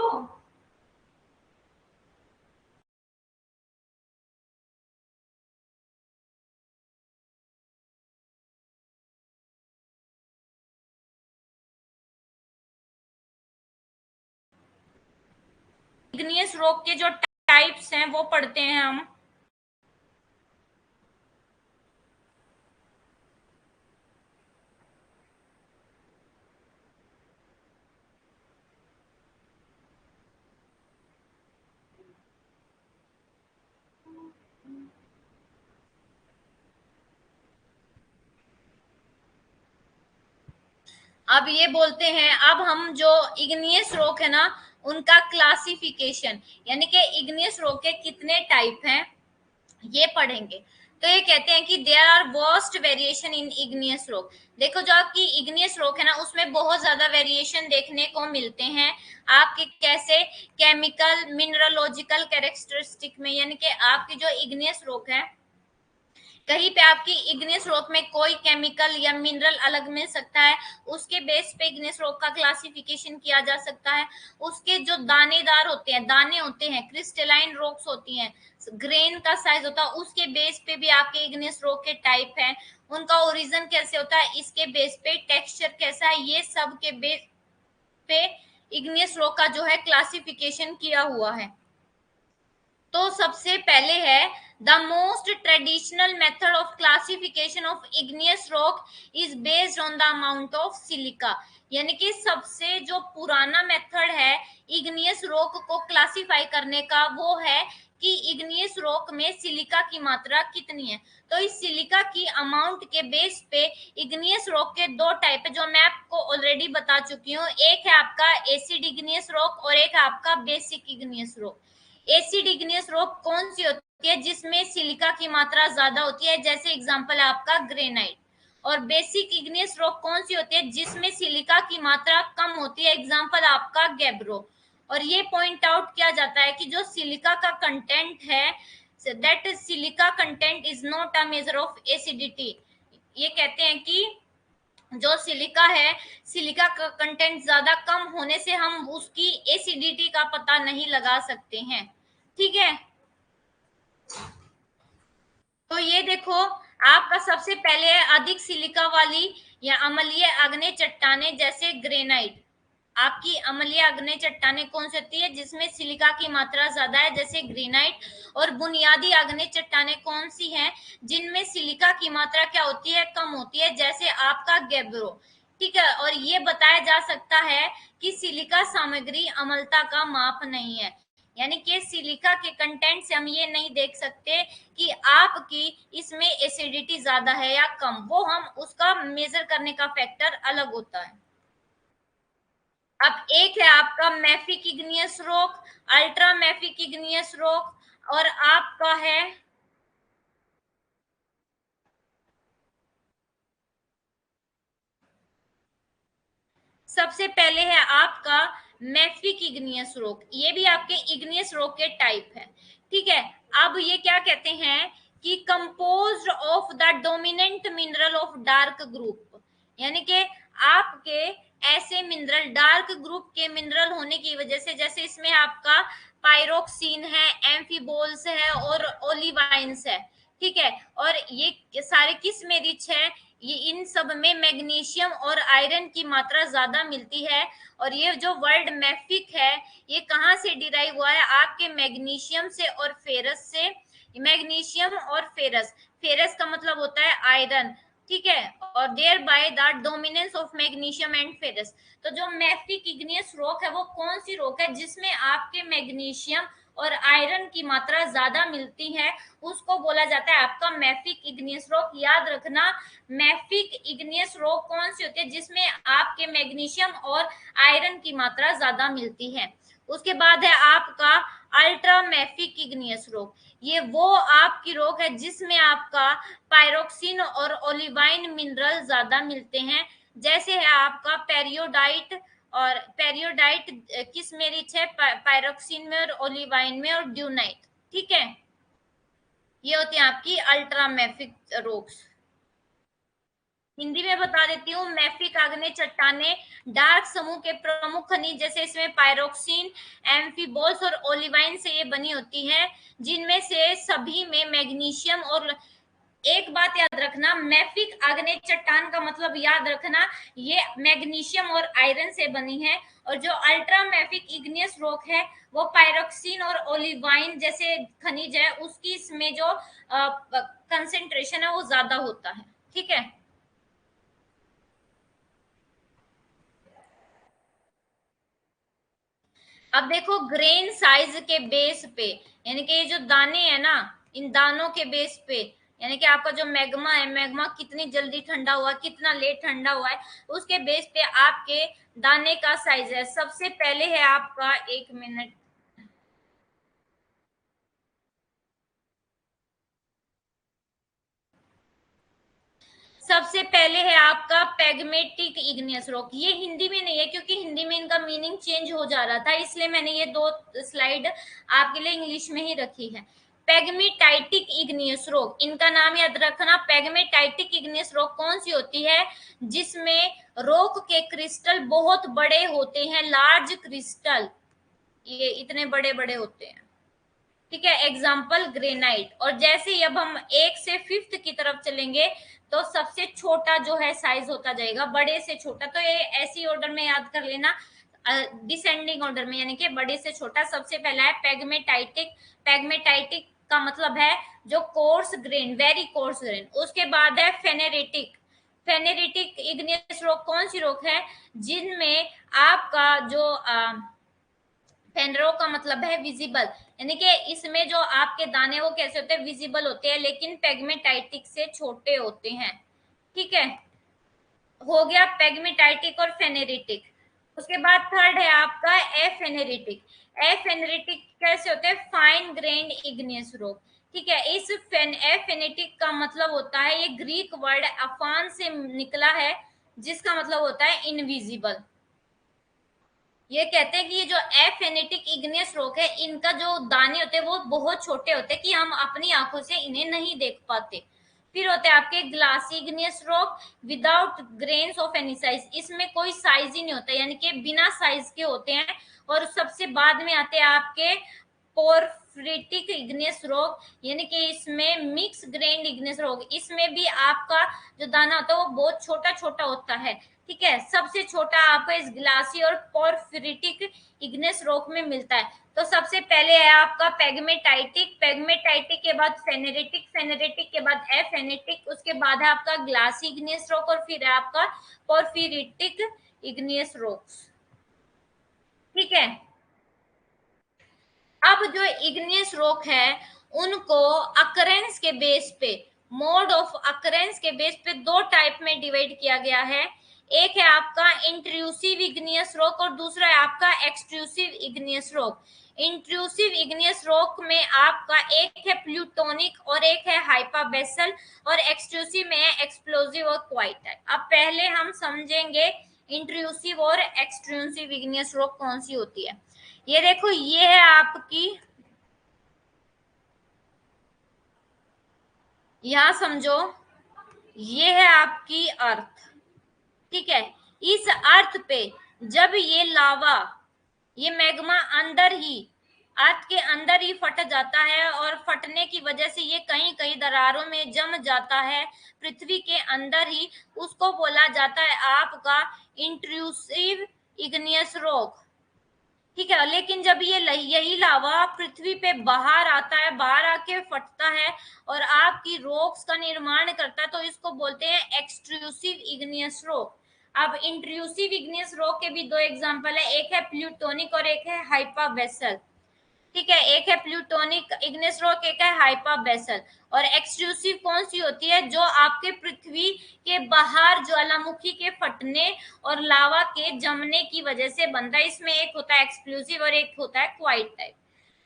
[SPEAKER 1] इग्नियस रॉक के जो टाइप्स हैं वो पढ़ते हैं हम। अब ये बोलते हैं, अब हम जो इग्नियस रॉक है ना उनका क्लासिफिकेशन, यानी कि इग्नियस रॉक के कितने टाइप हैं ये पढ़ेंगे। तो ये कहते हैं कि there are worst variation in igneous rock. देखो जो आपकी इग्नियस रॉक है ना उसमें बहुत ज्यादा वेरिएशन देखने को मिलते हैं आपके, कैसे? केमिकल मिनरलोजिकल कैरेक्टरिस्टिक में, यानी कि आपकी जो इग्नियस रॉक है कहीं पे आपकी इग्नियस रॉक में कोई केमिकल या मिनरल अलग मिल सकता है, उसके बेस पे इग्नियस रॉक का क्लासिफिकेशन किया जा सकता है। उसके जो दानेदार होते हैं, दाने होते हैं, क्रिस्टलाइन रॉक्स होती हैं, ग्रेन का साइज होता है, उसके बेस पे भी आपके इग्नियस रॉक के टाइप हैं। उनका ओरिजिन कैसे होता है, इसके बेस पे टेक्सचर कैसा है, ये सब के बेस पे इग्नियस रॉक का जो है क्लासिफिकेशन किया हुआ है। तो सबसे पहले है the most traditional method of classification of igneous rock is based on the amount of silica, यानी कि सबसे जो पुराना मेथड है इग्नियस रॉक को क्लासिफाई करने का वो है कि इग्नियस रॉक में सिलिका की मात्रा कितनी है। तो इस सिलिका की अमाउंट के बेस पे इग्नियस रॉक के दो टाइप है जो मैं आपको ऑलरेडी बता चुकी हूँ। एक है आपका एसिड इग्नियस रॉक और एक है आपका basic igneous rock. Acid igneous rock कौन सी होती है? जिसमें सिलिका की मात्रा ज्यादा होती है, जैसे एग्जांपल है आपका ग्रेनाइट। और बेसिक इग्नियस रॉक कौन सी होती है? जिसमें सिलिका की मात्रा कम होती है, एग्जांपल आपका गैब्रो। और ये पॉइंट आउट किया जाता है कि जो सिलिका का कंटेंट है, that silica content is not a measure of acidity. ये कहते हैं कि जो सिलिका है, सिलिका का कंटेंट ज्यादा कम होने से हम उसकी एसिडिटी का पता नहीं लगा सकते हैं। ठीक है, तो ये देखो, आपका सबसे पहले है अधिक सिलिका वाली या अम्लीय आग्नेय चट्टाने जैसे ग्रेनाइट। आपकी अम्लीय आग्नेय चट्टाने कौन सी होती है? जिसमें सिलिका की मात्रा ज्यादा है, जैसे ग्रेनाइट। और बुनियादी आग्नेय चट्टाने कौन सी हैं? जिनमें सिलिका की मात्रा क्या होती है? कम होती है, जैसे आपका गैब्रो। ठीक है, और ये बताया जा सकता है कि सिलिका सामग्री अम्लता का माप नहीं है। यानी कि सिलिका के कंटेंट से हम ये नहीं देख सकते कि आपकी इसमें एसिडिटी ज्यादा है या कम, वो हम उसका मेजर करने का फैक्टर अलग होता है। अब एक है आपका mafic igneous rock, ultra mafic igneous rock, और आपका है सबसे पहले है आपका मैफिक इग्नियस रॉक। ये भी आपके इग्नियस रॉक के टाइप है। ठीक है, अब ये क्या कहते हैं कि composed of the dominant mineral of dark group. यानी कि आपके ऐसे मिनरल, डार्क ग्रुप के मिनरल होने की वजह से, जैसे इसमें आपका पायरोक्सिन है, एम्फीबोल्स है और ओलिवाइन्स है। ठीक है, और ये सारे किस में रिच है? ये इन सब में मैग्नीशियम और आयरन की मात्रा ज्यादा मिलती है। और ये जो वर्ड मैफिक है, ये कहाँ से डिराइव हुआ है? आपके मैग्नीशियम से और फेरस से। मैग्नीशियम और फेरस, फेरस का मतलब होता है आयरन। ठीक है, और thereby the dominance of magnesium and ferrous. तो जो मैफिक इग्नियस रॉक है वो कौन सी रॉक है? जिसमें आपके मैग्नीशियम और आयरन की मात्रा ज्यादा मिलती है, उसको बोला जाता है आपका मैफिक इग्नियस रॉक। याद रखना, मैफिक इग्नियस रॉक कौन सी होती है? जिसमें आपके मैग्नीशियम और आयरन की मात्रा ज्यादा मिलती है। उसके बाद है आपका अल्ट्रा मैफिक इग्नियस रॉक। ये वो आपकी रॉक है जिसमें आपका पायरोक्सिन और ओलिवाइन मिनरल ज्यादा मिलते हैं, जैसे है आपका पेरियोडाइट। और पेरियोडाइट किस में रिच है? पायरोक्सिन में और ओलिवाइन में और ड्यूनाइट। ठीक है, ये होती है आपकी अल्ट्रा मैफिक रॉक्स। हिंदी में बता देती हूँ, मैफिक आग्नेय चट्टाने डार्क समूह के प्रमुख खनिज, जैसे इसमें पायरोक्सिन, एम्फीबोल्स और ओलिवाइन से ये बनी होती है, जिनमें से सभी में मैग्नीशियम और, एक बात याद रखना, मैफिक आग्नेय चट्टान का मतलब याद रखना, ये मैग्नीशियम और आयरन से बनी है। और जो अल्ट्रा मैफिक इग्नियस रॉक है, वो पायरोक्सिन और ओलिवाइन जैसे खनिज है, उसकी इसमें जो कंसेंट्रेशन है वो ज्यादा होता है। ठीक है, अब देखो ग्रेन साइज के बेस पे, यानी कि ये जो दाने हैं ना, इन दानों के बेस पे, यानी कि आपका जो मैग्मा है, मैग्मा कितनी जल्दी ठंडा हुआ, कितना लेट ठंडा हुआ है, उसके बेस पे आपके दाने का साइज है। सबसे पहले है आपका, एक मिनट, सबसे पहले है आपका पैगमेटिक इग्नियस रॉक। ये हिंदी में नहीं है क्योंकि हिंदी में इनका मीनिंग चेंज हो जा रहा था, इसलिए मैंने ये दो स्लाइड आपके लिए इंग्लिश में ही रखी है। पैगमेटाइटिक इग्नियस रॉक, इनका नाम याद रखना। पैगमेटाइटिक इग्नियस रॉक कौन सी होती है? जिसमें रॉक के क्रिस्टल बहुत बड़े होते हैं, लार्ज क्रिस्टल, ये इतने बड़े बड़े होते हैं। ठीक है, एग्जाम्पल ग्रेनाइट। और जैसे ही अब हम एक से फिफ्थ की तरफ चलेंगे, तो सबसे छोटा जो है साइज होता जाएगा बड़े से छोटा। तो ये ऐसी ऑर्डर में याद कर लेना, डिसेंडिंग ऑर्डर में, यानी कि बड़े से छोटा। सबसे पहला है पैगमेटाइटिक। पैगमेटाइटिक का मतलब है जो coarse grain, very coarse grain. उसके बाद है फेनेरेटिक। फेनेरेटिक इग्नियस रॉक कौन सी रॉक है? जिनमें आपका जो फेनरो का मतलब है विजिबल, यानी कि इसमें जो आपके दाने वो कैसे होते हैं, विजिबल होते हैं, लेकिन पेगमेटाइटिक से छोटे होते हैं। ठीक है, हो गया पेगमेटाइटिक और फेनेरिटिक। उसके बाद थर्ड है आपका एफेनेरिटिक। एफेनेरिटिक कैसे होते हैं, फाइन ग्रेन्ड इग्नियस रॉक। ठीक है, इस एफेनेटिक का मतलब होता है, ये ग्रीक वर्ड अफान से निकला है, जिसका मतलब होता है इनविजिबल। ये कहते हैं कि ये जो एफेनेटिक इग्नियस रॉक है, इनका जो दाने होते हैं वो बहुत छोटे होते हैं कि हम अपनी आंखों से इन्हें नहीं देख पाते। फिर होते हैं आपके glassy igneous rock without grains of any size, इसमें कोई साइज ही नहीं होता, यानी कि बिना साइज के होते हैं। और सबसे बाद में आते हैं आपके पोरफ्रिटिक इग्नियस रॉक, यानी कि इसमें मिक्स ग्रेन्ड इग्नियस रॉक, इसमें भी आपका जो दाना होता है वो बहुत छोटा छोटा होता है। ठीक है, सबसे छोटा आपको इस ग्लासी और पोरफ्रिटिक इग्नियस रॉक में मिलता है। तो सबसे पहले है आपका पेगमेटाइटिक, पेगमेटाइटिक के बाद फेनेरिटिक, फेनेरिटिक के बाद एफेनेटिक, उसके बाद है आपका ग्लासी इग्नियस रॉक, और फिर है आपका पोरफ्रिटिक इग्नियस रॉक्स। ठीक है, अब जो इग्नियस रॉक है उनको अकरेंस के बेस पे, मोड ऑफ अकरेंस के बेस पे दो टाइप में डिवाइड किया गया है। एक है आपका इंट्रूसिव इग्नियस रॉक और दूसरा है आपका extrusive igneous rock. Intrusive igneous rock में आपका एक है प्लूटोनिक और एक है हाइपाबेसल, और एक्सट्रूसिव में है एक्सप्लोजिव और क्वाइटाइट। अब पहले हम समझेंगे इंट्रूसिव और एक्सट्रूसिव इग्नियस रॉक कौन सी होती है। ये देखो, ये है आपकी, यहां समझो, ये है आपकी अर्थ। ठीक है, इस अर्थ पे जब ये लावा, ये मैग्मा अंदर ही, अर्थ के अंदर ही फट जाता है, और फटने की वजह से ये कहीं कहीं दरारों में जम जाता है पृथ्वी के अंदर ही, उसको बोला जाता है आपका इंट्रूसिव इग्नियस रॉक। ठीक है, लेकिन जब ये यही लावा पृथ्वी पे बाहर आता है, बाहर आके फटता है और आपकी रॉक्स का निर्माण करता है, तो इसको बोलते हैं एक्सट्रूसिव इग्नियस रॉक। अब इंट्रूसिव इग्नियस रॉक के भी दो एग्जांपल है, एक है प्लूटोनिक और एक है हाइपाबेसल। ठीक है, एक है प्लूटोनिक इग्नियस रॉक, एक है हाइपाबेसल। और एक्सट्रूसिव कौन सी होती है, जो आपके पृथ्वी के बाहर ज्वालामुखी के फटने और लावा के जमने की वजह से बनता है। इसमें एक होता है एक्सप्लोसिव और एक होता है क्वाइट टाइप।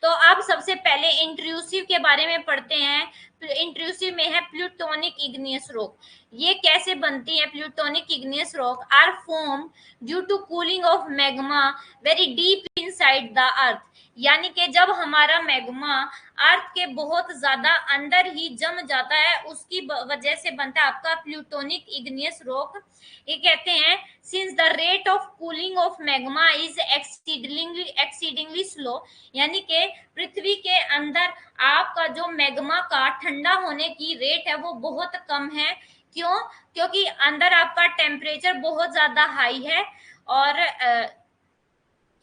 [SPEAKER 1] तो अब सबसे पहले इंट्रूसिव के बारे में पढ़ते हैं। इंट्रूसिव में है प्लूटोनिक इग्नियस रॉक। ये कैसे बनती है, plutonic igneous rock are form due to cooling of magma very deep inside the earth, यानी कि जब हमारा मैग्मा अर्थ के बहुत ज्यादा अंदर ही जम जाता है, उसकी वजह से बनता है आपका प्लूटोनिक इग्नियस रॉक। ये कहते हैं since the rate of cooling of magma is exceedingly slow, यानी कि पृथ्वी के अंदर आपका जो मैग्मा का ठंडा होने की रेट है वो बहुत कम है। क्यों? क्योंकि अंदर आपका टेम्परेचर बहुत ज्यादा हाई है, और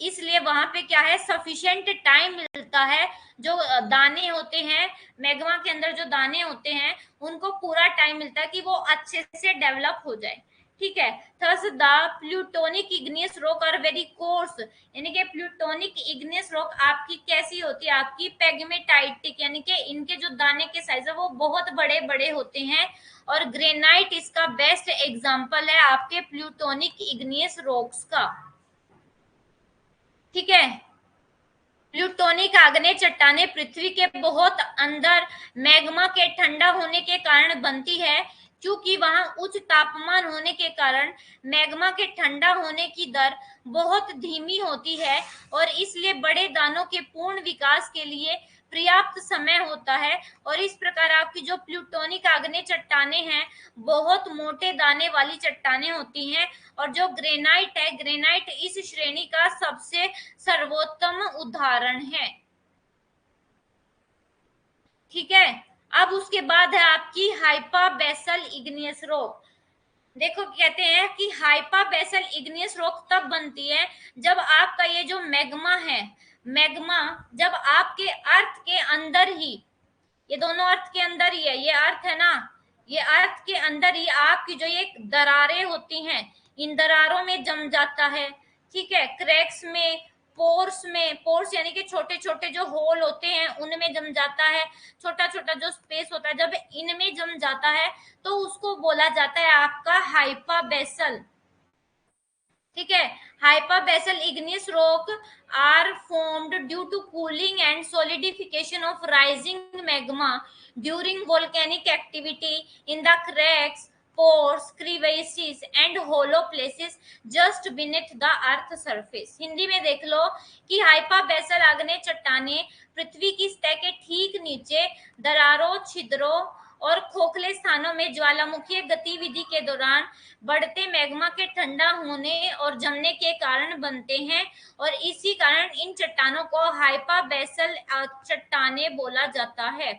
[SPEAKER 1] इसलिए वहां पे क्या है, सफिशिएंट टाइम मिलता है। जो दाने होते हैं मैग्मा के अंदर, जो दाने होते हैं उनको पूरा टाइम मिलता है कि वो अच्छे से डेवलप हो जाए। ठीक है, thus the plutonic igneous rock are very coarse, यानी कि प्लूटोनिक इग्नियस रॉक आपकी कैसी होती है, आपकी पेगमेटाइटिक, यानी कि इनके जो दाने के साइज है वो बहुत बड़े बड़े होते हैं। और ग्रेनाइट इसका बेस्ट एग्जांपल है आपके प्लूटोनिक इग्नियस रॉक्स का। ठीक है, प्लूटोनिक आग्नेय चट्टाने पृथ्वी के बहुत अंदर मैग्मा के ठंडा होने के कारण बनती है। क्योंकि वहां उच्च तापमान होने के कारण मैग्मा के ठंडा होने की दर बहुत धीमी होती है, और इसलिए बड़े दानों के पूर्ण विकास के लिए पर्याप्त समय होता है। और इस प्रकार आपकी जो प्लूटोनिक आग्नेय चट्टाने हैं बहुत मोटे दाने वाली चट्टाने होती हैं। और जो ग्रेनाइट है, ग्रेनाइट इस श्रेणी का सबसे सर्वोत्तम उदाहरण है। ठीक है, अब उसके बाद है आपकी हाइपाबेसल इग्नियस रॉक। देखो, कहते हैं कि हाइपाबेसल इग्नियस रॉक तब बनती है जब आपका ये जो मैग्मा है, मैग्मा जब आपके अर्थ के अंदर ही, ये दोनों अर्थ के अंदर ही है, ये अर्थ है ना, ये अर्थ के अंदर ही आपकी जो ये दरारें होती हैं, इन दरारों में जम जाता है। ठीक है, क्रैक्स में, पोर्स में, पोर्स यानी कि छोटे छोटे जो होल होते हैं उनमें जम जाता है, छोटा छोटा जो स्पेस होता है जब इनमें जम जाता है तो उसको बोला जाता है आपका हाइपाबेसल। ठीक है, hypabyssal igneous rock are formed due to cooling and solidification of rising magma during volcanic activity in the cracks, pores, crevices and hollow places just beneath the earth surface। Hindi में देख लो कि हाइपाबेसल आग्नेय चट्टाने पृथ्वी की सतह के ठीक नीचे दरारों, छिद्रों और खोखले स्थानों में ज्वालामुखीय गतिविधि के दौरान बढ़ते मैग्मा के ठंडा होने और जमने के कारण बनते हैं और इसी कारण इन चट्टानों को हाइपाबेसल चट्टाने बोला जाता है।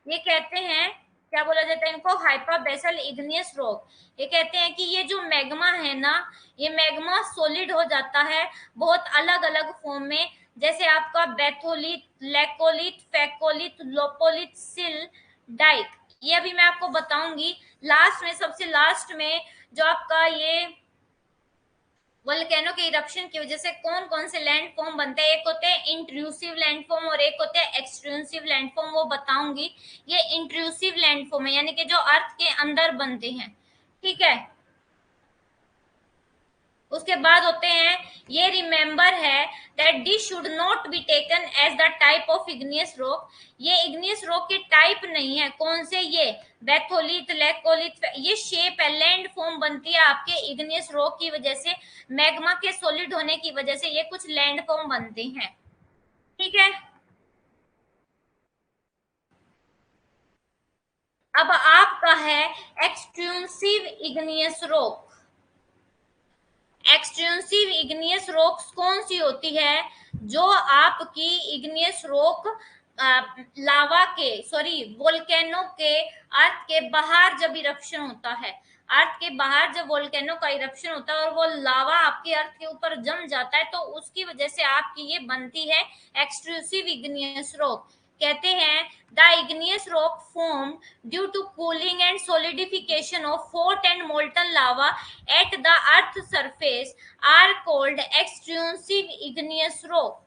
[SPEAKER 1] ये कहते हैं, क्या बोला जाता है इनको? हाइपाबेसल इग्नियस रॉक। ये कहते हैं कि ये जो मैग्मा है ना, ये मैग्मा सॉलिड हो जाता है बहुत अलग अलग फॉर्म में, जैसे आपका बेथोलिथ, लेकोलिथ, फेकोलिथ, लोपोलिथ, सिल, डाइक। ये अभी मैं आपको बताऊंगी लास्ट में, सबसे लास्ट में जो आपका ये वोल्केनो के इरप्शन की वजह से कौन कौन से लैंड फॉर्म बनते हैं। एक होते हैं इंट्रूसिव लैंड फॉर्म और एक होते हैं एक्सट्रूसिव लैंड फॉर्म, वो बताऊंगी। ये इंट्रूसिव लैंड फॉर्म है यानी कि जो अर्थ के अंदर बनते हैं। ठीक है, उसके बाद होते हैं, ये रिमेंबर है that this should not be taken as the type of igneous rock. ये इग्नियस रॉक के टाइप नहीं है। कौन से? ये बेथोलिथ, लेकोलिथ, ये शेप है, लैंड फॉर्म बनती है आपके इग्नियस रॉक की वजह से, मैग्मा के सॉलिड होने की वजह से ये कुछ लैंड फॉर्म बनते हैं। ठीक है, अब आपका है extrusive igneous rock. Extensive igneous rocks कौन सी होती है? जो आपकी इग्नियस रॉक लावा के, सॉरी वोल्केनो के अर्थ के बाहर जब इरप्शन होता है, अर्थ के बाहर जब वोल्केनो का इरप्शन होता है और वो लावा आपके अर्थ के ऊपर जम जाता है तो उसकी वजह से आपकी ये बनती है एक्सट्रूसिव इग्नियस रॉक। कहते हैं the igneous rock form due to cooling and solidification of hot and molten lava at the earth surface are called extrusive igneous rock.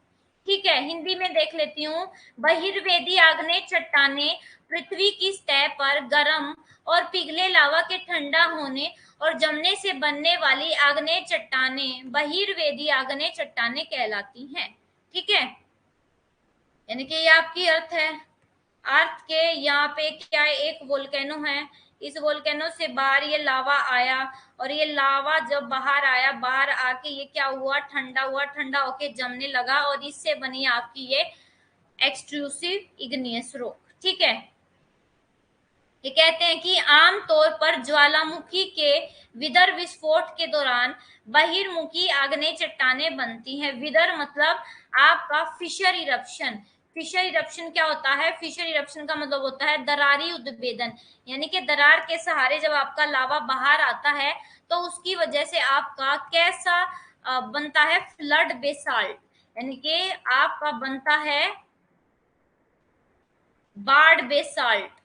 [SPEAKER 1] ठीक है, हिंदी में देख लेती हूँ। बहिर्वेदी आग्नेय चट्टाने पृथ्वी की सतह पर गर्म और पिघले लावा के ठंडा होने और जमने से बनने वाली आग्नेय चट्टाने बहिर्वेदी आग्नेय चट्टाने कहलाती हैं। ठीक है, यानी कि ये आपकी अर्थ है। अर्थ के यहाँ पे क्या है, एक वोल्केनो है, इस वोल्केनो से बाहर ये लावा आया और ये लावा जब बाहर आया, बाहर आके ये क्या हुआ, ठंडा हुआ, ठंडा होके जमने लगा और इससे बनी आपकी ये एक्सट्रूसिव इग्नियस रॉक। ठीक है, ये कहते हैं कि आमतौर पर ज्वालामुखी के विदर विस्फोट के दौरान बहिर्मुखी आग्नेय चट्टाने बनती हैं। विदर मतलब आपका फिशर इरप्शन। फिशर इरप्शन क्या होता है? फिशर इरप्शन का मतलब होता है दरारी उद्भेदन, यानी कि दरार के सहारे जब आपका लावा बाहर आता है तो उसकी वजह से आपका कैसा बनता है? फ्लड बेसाल्ट, यानी कि आपका बनता है बाढ़ बेसाल्ट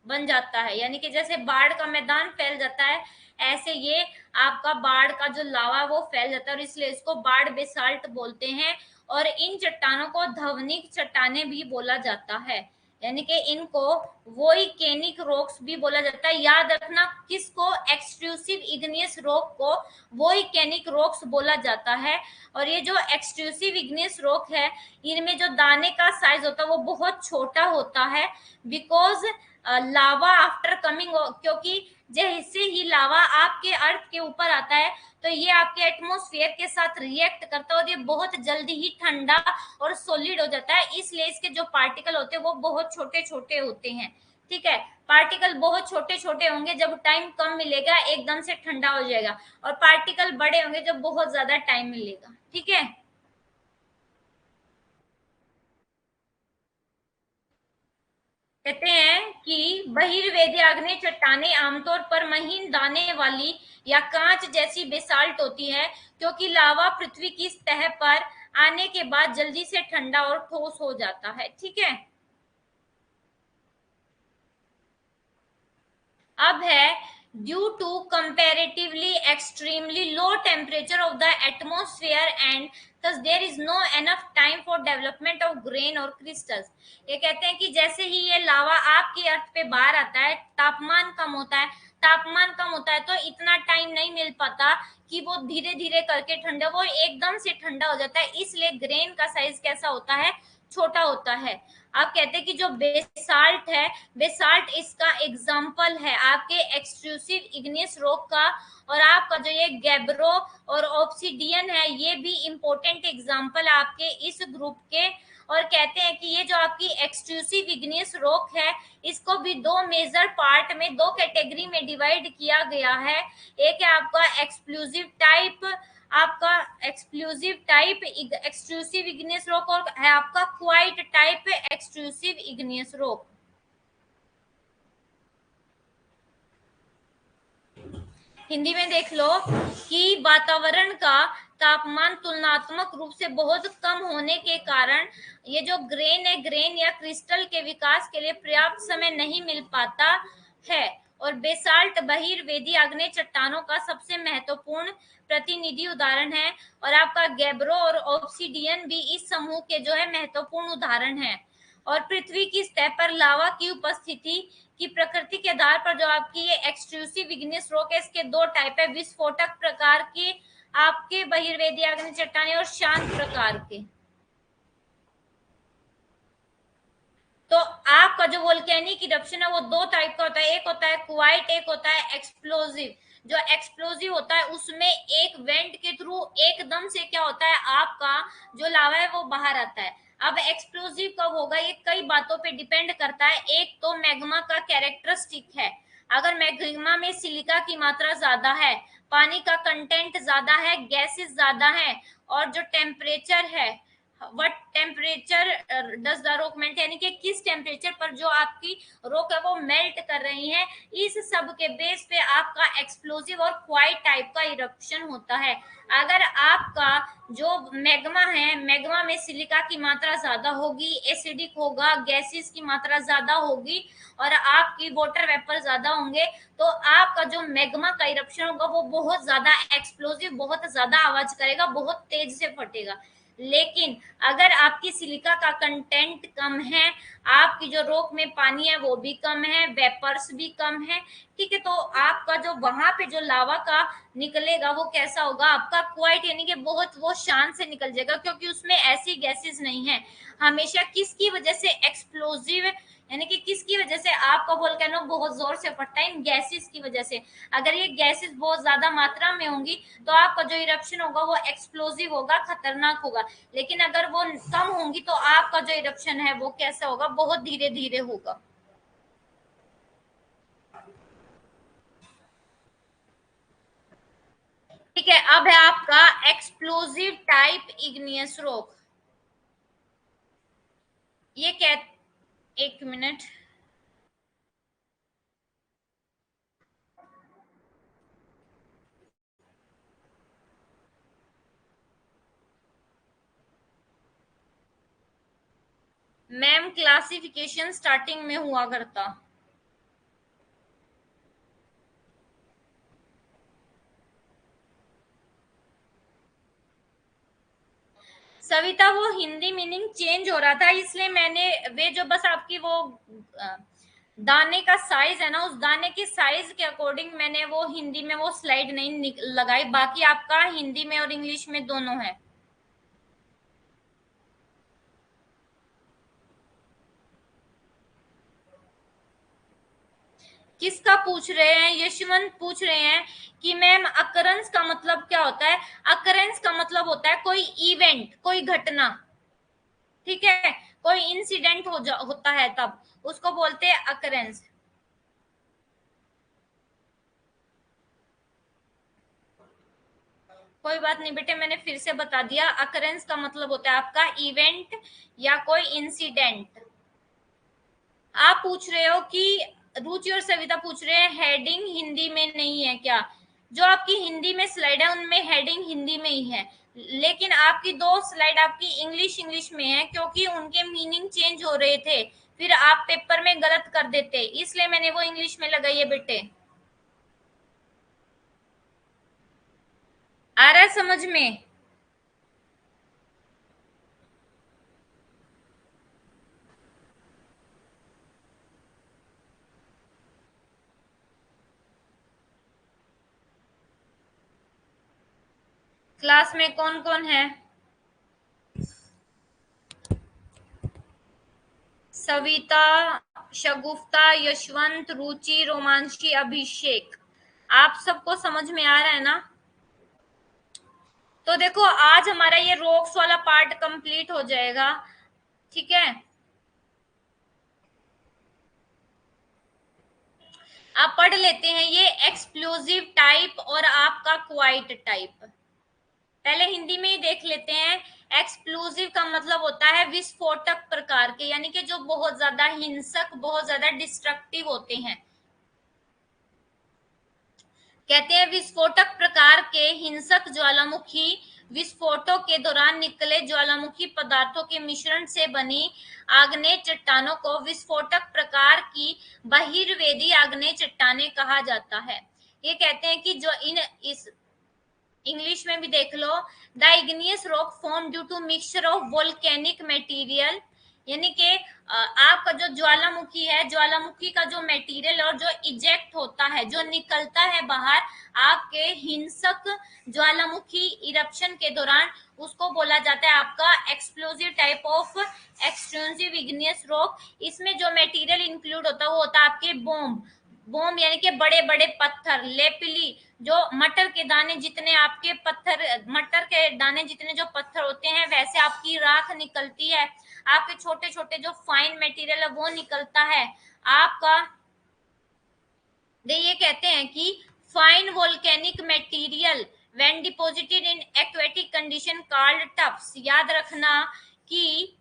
[SPEAKER 1] बन जाता है, यानी कि जैसे बाढ़ का मैदान फैल जाता है ऐसे ये आपका बाढ़ का जो लावा है वो फैल जाता है और इसलिए इसको बाढ़ बेसाल्ट बोलते हैं। और इन चट्टानों को ध्वनिक चट्टाने भी बोला जाता है, यानी कि इनको वोल्केनिक रॉक्स भी बोला जाता है। याद रखना किसको? एक्सट्रूसिव इग्नियस रॉक को वोल्केनिक रॉक्स बोला जाता है। और ये जो एक्सट्रूसिव इग्नियस रॉक है इनमें जो दाने का साइज होता है वो बहुत छोटा होता है, बिकॉज लावा आफ्टर कमिंग, क्योंकि जैसे ही लावा आपके अर्थ के ऊपर आता है तो ये आपके एटमॉस्फेयर के साथ रिएक्ट करता है और ये बहुत जल्दी ही ठंडा और सॉलिड हो जाता है, इसलिए इसके जो पार्टिकल होते हैं वो बहुत छोटे छोटे होते हैं। ठीक है, पार्टिकल बहुत छोटे छोटे होंगे जब टाइम कम मिलेगा एकदम से ठंडा हो जाएगा, और पार्टिकल बड़े होंगे जब बहुत ज्यादा टाइम मिलेगा। ठीक है, कहते हैं कि बहिर्वेदी आग्नेय चट्टाने आमतौर पर महीन दाने वाली या कांच जैसी बेसाल्ट होती है क्योंकि लावा पृथ्वी की सतह पर आने के बाद जल्दी से ठंडा और ठोस हो जाता है। ठीक है, अब है due to comparatively extremely low temperature of the atmosphere and thus there is no enough time for development of grain or crystals। ये कहते हैं कि जैसे ही ये लावा आपकी अर्थ पे बाहर आता है, तापमान कम होता है तो इतना टाइम नहीं मिल पाता कि वो धीरे धीरे करके ठंडा, वो एकदम से ठंडा हो जाता है, इसलिए ग्रेन का साइज कैसा होता है, छोटा होता है। आप कहते हैं कि जो बेसाल्ट है, बेसाल्ट इसका एग्जाम्पल है आपके एक्सक्लूसिव इग्नियस रॉक का, और आपका जो ये गैब्रो और ऑब्सिडियन है ये भी इंपॉर्टेंट एग्जाम्पल है आपके इस ग्रुप के। और कहते हैं कि ये जो आपकी एक्सक्लूसिव इग्नियस रॉक है इसको भी दो मेजर पार्ट में, दो कैटेगरी में डिवाइड किया गया है। एक है आपका exclusive type exclusive igneous rock, और है आपका quite type exclusive igneous rock. Hindi में देख लो कि वातावरण का तापमान तुलनात्मक रूप से बहुत कम होने के कारण ये जो ग्रेन या क्रिस्टल के विकास के लिए पर्याप्त समय नहीं मिल पाता है। और बेसाल्ट बहिर्वेदी आग्नेय चट्टानों का सबसे महत्वपूर्ण प्रतिनिधि उदाहरण है, और आपका गैब्रो और ऑब्सिडियन भी इस समूह के जो है महत्वपूर्ण उदाहरण है। और पृथ्वी की सतह पर लावा की उपस्थिति की प्रकृति के आधार पर जो आपकी ये एक्सट्रूसिव इग्नियस रॉक है इसके दो टाइप है, विस्फोटक प्रकार के आपके बहिर्वेदी आग्नेय चट्टानें और शांत प्रकार के। तो आपका जो वोल्केनिक इरप्शन है वो दो टाइप का होता है, एक होता है क्वाइट, एक होता है एक्सप्लोजिव। जो एक्सप्लोजिव होता है उसमें एक वेंट के थ्रू एकदम से क्या होता है, आपका जो लावा है वो बाहर आता है। अब एक्सप्लोजिव कब होगा, ये कई बातों पे डिपेंड करता है। एक तो मैग्मा का कैरेक्टरिस्टिक है, अगर मैग्मा में सिलिका की मात्रा ज्यादा है, पानी का कंटेंट ज्यादा है, गैसेस ज्यादा है, और जो टेम्परेचर है, what temperature does the rock melt, यानी कि किस टेम्परेचर पर जो आपकी रॉक है वो मेल्ट कर रही है, इस सब के बेस पे आपका एक्सप्लोजिव और क्वाइट टाइप का इरप्शन होता है। अगर आपका जो मैग्मा है, मैग्मा में सिलिका की मात्रा ज्यादा होगी, एसिडिक होगा, गैसेस की मात्रा ज्यादा होगी, और आपकी वाटर वेपर ज्यादा होंगे, तो आपका जो मैग्मा का इरप्शन होगा वो बहुत ज्यादा एक्सप्लोजिव, बहुत ज्यादा आवाज करेगा, बहुत तेज से फटेगा। लेकिन अगर आपकी सिलिका का कंटेंट कम है, आपकी जो रॉक में पानी है वो भी कम है, वेपर्स भी कम है, ठीक है, तो आपका जो वहां पे जो लावा का निकलेगा वो कैसा होगा, आपका क्वाइट, यानी कि बहुत वो शान से निकल जाएगा, क्योंकि उसमें ऐसी गैसेस नहीं है। हमेशा किसकी वजह से एक्सप्लोजिव, यानी कि किसकी वजह से आपका वोल्केनो बहुत जोर से फटता है, इन गैसेस की वजह से। अगर ये गैसेस बहुत ज्यादा मात्रा में होंगी तो आपका जो इरप्शन होगा वो एक्सप्लोजिव होगा, खतरनाक होगा। लेकिन अगर वो कम होंगी तो आपका जो इरप्शन है वो कैसा होगा, बहुत धीरे धीरे होगा। ठीक है, अब है आपका एक्सप्लोजिव टाइप इग्नियस रॉक। ये क्या, एक मिनट, मैम क्लासिफिकेशन स्टार्टिंग में हुआ करता। सविता वो हिंदी मीनिंग चेंज हो रहा था, इसलिए मैंने वे जो बस आपकी वो दाने का साइज है ना, उस दाने के साइज के अकॉर्डिंग मैंने वो हिंदी में वो स्लाइड नहीं लगाई, बाकी आपका हिंदी में और इंग्लिश में दोनों है। किसका पूछ रहे हैं, यशवंत पूछ रहे हैं कि मैम अकरेंस का मतलब क्या होता है। अकरेंस का मतलब होता है कोई इवेंट, कोई घटना, ठीक है, कोई इंसिडेंट होता है तब उसको बोलते हैं अकरेंस। कोई बात नहीं बेटे, मैंने फिर से बता दिया, अकरेंस का मतलब होता है आपका इवेंट या कोई इंसिडेंट। आप पूछ रहे हो कि रुचि और सविता पूछ रहे हैं हेडिंग हिंदी में नहीं है क्या। जो आपकी हिंदी में स्लाइड है उनमें हेडिंग हिंदी में ही है, लेकिन आपकी दो स्लाइड आपकी इंग्लिश में है, क्योंकि उनके मीनिंग चेंज हो रहे थे, फिर आप पेपर में गलत कर देते, इसलिए मैंने वो इंग्लिश में लगाई है बेटे। आ रहा है समझ में? क्लास में कौन कौन है? सविता, शगुफ्ता, यशवंत, रुचि, रोमांशी, अभिषेक। आप सबको समझ में आ रहा है ना? तो देखो आज हमारा ये रोक्स वाला पार्ट कंप्लीट हो जाएगा। ठीक है, आप पढ़ लेते हैं ये एक्सप्लोजिव टाइप और आपका क्वाइट टाइप। पहले हिंदी में ही देख लेते हैं। एक्सप्लोजिव का मतलब होता है विस्फोटक प्रकार के, यानी कि जो बहुत ज्यादा हिंसक, बहुत ज्यादा डिस्ट्रक्टिव होते हैं। कहते हैं विस्फोटक प्रकार के हिंसक ज्वालामुखी विस्फोटों के दौरान निकले ज्वालामुखी पदार्थों के मिश्रण से बनी आग्नेय चट्टानों को विस्फोटक प्रकार की बहिर्वेदी आग्नेय चट्टानें कहा जाता है। ये कहते हैं कि जो इन इस इंग्लिश में भी देख लो, the igneous rock form due to mixture of volcanic material, यानी कि आपका जो ज्वालामुखी है, ज्वालामुखी का जो मटेरियल और जो इजेक्ट होता है, जो निकलता है बाहर आपके हिंसक ज्वालामुखी इरप्शन के दौरान, उसको बोला जाता है आपका explosive type of extensive igneous rock. इसमें जो मटेरियल इंक्लूड होता है वो होता है आपके बॉम्ब। बॉम्ब यानी कि बड़े बड़े पत्थर, लेपिली, जो मटर के दाने जितने आपके पत्थर, मटर के दाने जितने जो पत्थर होते हैं वैसे आपकी राख निकलती है। आपके छोटे छोटे जो फाइन मटेरियल है वो निकलता है आपका। ये कहते हैं कि fine volcanic material when deposited in aquatic condition called tufts. याद रखना कि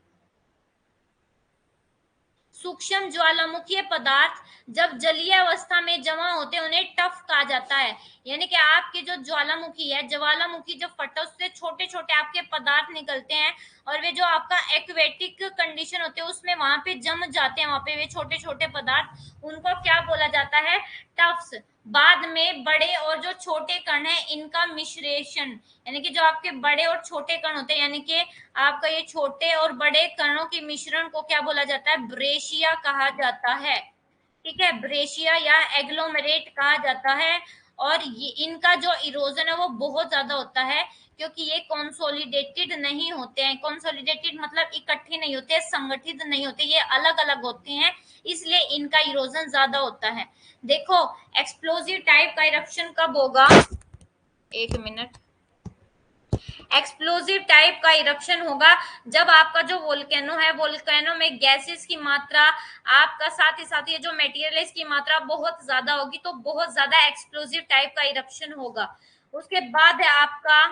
[SPEAKER 1] सूक्ष्म ज्वालामुखीय पदार्थ जब जलीय अवस्था में जमा होते हैं उन्हें टफ कहा जाता है। यानी कि आपके जो ज्वालामुखी है, ज्वालामुखी जब फटा उससे छोटे छोटे आपके पदार्थ निकलते हैं और वे जो आपका एक्वेटिक कंडीशन होते हैं उसमें वहां पे जम जाते हैं, वहां पे वे छोटे छोटे पदार्थ, उनको क्या बोला जाता है? टफ्स। बाद में बड़े और जो छोटे कण है इनका मिश्रेशन, यानी कि जो आपके बड़े और छोटे कण होते हैं, यानी कि आपका ये छोटे और बड़े कणों के मिश्रण को क्या बोला जाता है? ब्रेशिया कहा जाता है। ठीक है, ब्रेशिया या एग्लोमेरेट कहा जाता है। और ये इनका जो इरोजन है वो बहुत ज्यादा होता है, क्योंकि ये कंसोलिडेटेड नहीं होते हैं। कंसोलिडेटेड मतलब इकट्ठे नहीं होते, संगठित नहीं होते, ये अलग अलग होते हैं, इसलिए इनका इरोजन ज्यादा होता है। देखो एक्सप्लोजिव टाइप का इरप्शन कब होगा? एक मिनट। एक्सप्लोजिव टाइप का इरप्शन होगा जब आपका जो वोल्केनो है, वोल्केनो में गैसेस की मात्रा आपका, साथ ही साथ ये जो मटेरियल है इसकी मात्रा बहुत ज्यादा होगी, तो बहुत ज्यादा एक्सप्लोजिव टाइप का इरप्शन होगा। उसके बाद है आपका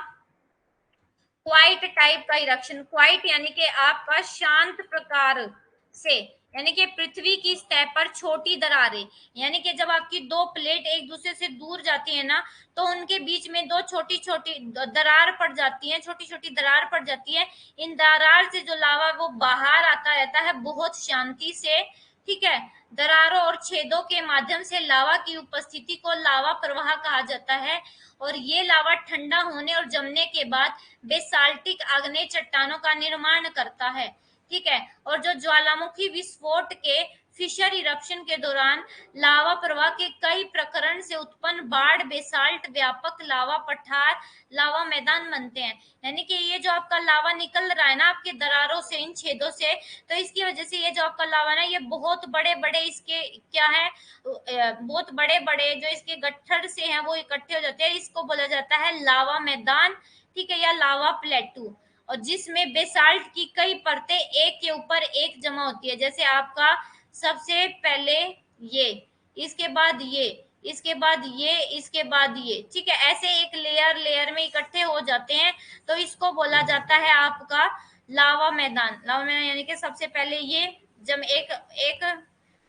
[SPEAKER 1] क्वाइट टाइप का इरप्शन। क्वाइट यानी कि आपका शांत प्रकार से, यानी कि पृथ्वी की सतह पर छोटी दरारें, यानी कि जब आपकी दो प्लेट एक दूसरे से दूर जाती है ना, तो उनके बीच में दो छोटी छोटी दरार पड़ जाती है, छोटी छोटी दरार पड़ जाती है। इन दरार से जो लावा वो बाहर आता रहता है बहुत शांति से। ठीक है, दरारों और छेदों के माध्यम से लावा की उपस्थिति को लावा प्रवाह कहा जाता है। और ये लावा ठंडा होने और जमने के बाद बेसाल्टिक आग्नेय चट्टानों का निर्माण करता है। ठीक है, और जो ज्वालामुखी विस्फोट के फिशर इरप्शन के दौरान लावा प्रवाह के कई प्रकरण से उत्पन्न बाढ़ बेसाल्ट व्यापक लावा पठार लावा मैदान बनते हैं। यानी कि ये जो आपका लावा निकल रहा है ना आपके दरारों से, इन छेदों से, तो इसकी वजह से ये जो आपका लावा ना ये बहुत बड़े बड़े इसके क्या है, बहुत बड़े बड़े जो इसके गट्ठर से हैं वो इकट्ठे हो जाते हैं, इसको बोला जाता है लावा मैदान। ठीक है, या लावा प्लेटू। और जिसमें बेसाल्ट की कई परतें एक के ऊपर एक जमा होती है, जैसे आपका सबसे पहले ये, इसके बाद ये, इसके बाद ये, इसके बाद ये। ठीक है, ऐसे एक लेयर लेयर में इकट्ठे हो जाते हैं, तो इसको बोला जाता है आपका लावा मैदान। लावा मैदान यानी कि सबसे पहले ये जब एक एक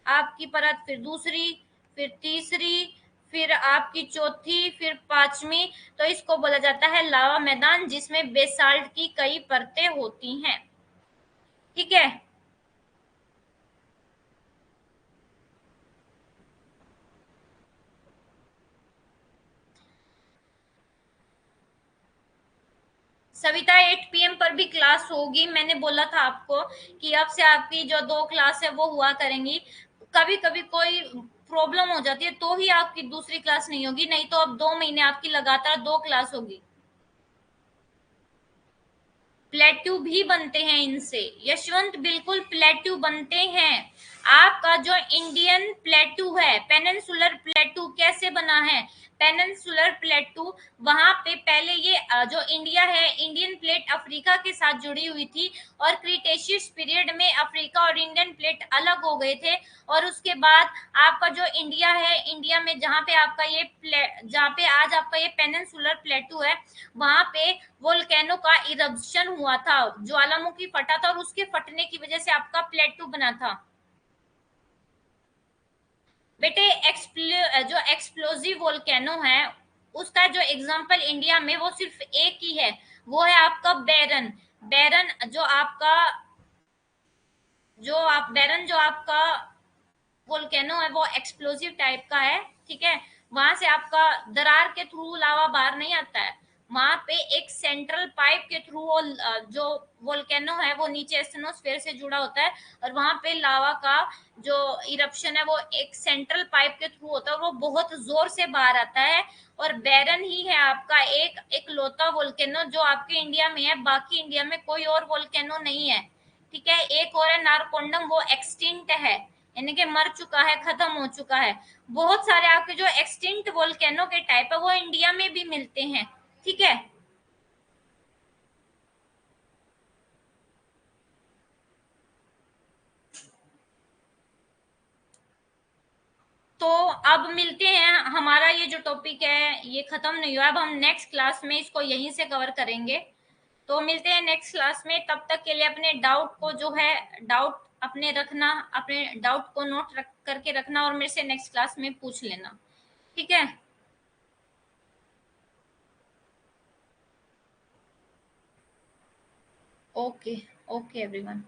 [SPEAKER 1] आपकी परत, फिर दूसरी, फिर तीसरी, फिर आपकी चौथी, फिर पांचवी, तो इसको बोला जाता है लावा मैदान जिसमें बेसाल्ट की कई परतें होती हैं। ठीक है, सविता 8 PM पर भी क्लास होगी, मैंने बोला था आपको कि अब से आपकी जो 2 क्लास है वो हुआ करेंगी। कभी कभी कोई प्रॉब्लम हो जाती है तो ही आपकी दूसरी क्लास नहीं होगी, नहीं तो अब 2 महीने आपकी लगातार 2 क्लास होगी। प्लेट्यू भी बनते हैं इनसे, यशवंत बिल्कुल प्लेट्यू बनते हैं। आपका जो इंडियन प्लेट्यू है, पेनिनसुलर प्लेट्यू कैसे बना है? पेनिनसुलर प्लेट्यू, वहां पे पहले ये जो इंडिया है, इंडियन प्लेट अफ्रीका के साथ जुड़ी हुई थी और क्रिटेशियस पीरियड में अफ्रीका और इंडियन प्लेट अलग हो गए थे। और उसके बाद आपका जो इंडिया है, इंडिया में जहाँ पे आपका ये जहाँ पे आज आपका ये पेनिनसुलर प्लेट्यू है, वहां पे वोल्केनो का इरप्शन हुआ था, ज्वालामुखी फटा था और उसके फटने की वजह से आपका प्लेटू बना था। बेटे जो एक्सप्लोसिव वोल्केनो है उसका जो एग्जांपल इंडिया में वो सिर्फ एक ही है, वो है आपका बैरन। बैरन जो आपका वोल्केनो है वो एक्सप्लोसिव टाइप का है, ठीक है। वहां से आपका दरार के थ्रू लावा बाहर नहीं आता है, वहां पे एक सेंट्रल पाइप के थ्रू वो जो वोल्केनो है वो नीचे एस्टेनोस्फेयर से जुड़ा होता है और वहां पे लावा का जो इरप्शन है वो एक सेंट्रल पाइप के थ्रू होता है और वो बहुत जोर से बाहर आता है। और बैरन ही है आपका एक इकलौता वोल्केनो जो आपके इंडिया में है, बाकी इंडिया में कोई और वोल्केनो नहीं है, ठीक है। एक और है नारकोंडम, वो एक्सटिंक्ट है, यानी कि मर चुका है, खत्म हो चुका है। बहुत सारे आपके जो एक्सटिंक्ट वोल्केनो के टाइप है वो इंडिया में भी मिलते हैं, ठीक है। तो अब मिलते हैं, हमारा ये जो टॉपिक है ये खत्म नहीं हुआ, अब हम नेक्स्ट क्लास में इसको यहीं से कवर करेंगे। तो मिलते हैं नेक्स्ट क्लास में, तब तक के लिए अपने डाउट को जो है डाउट अपने रखना, अपने डाउट को नोट करके रखना और मेरे से नेक्स्ट क्लास में पूछ लेना, ठीक है। Okay, okay everyone.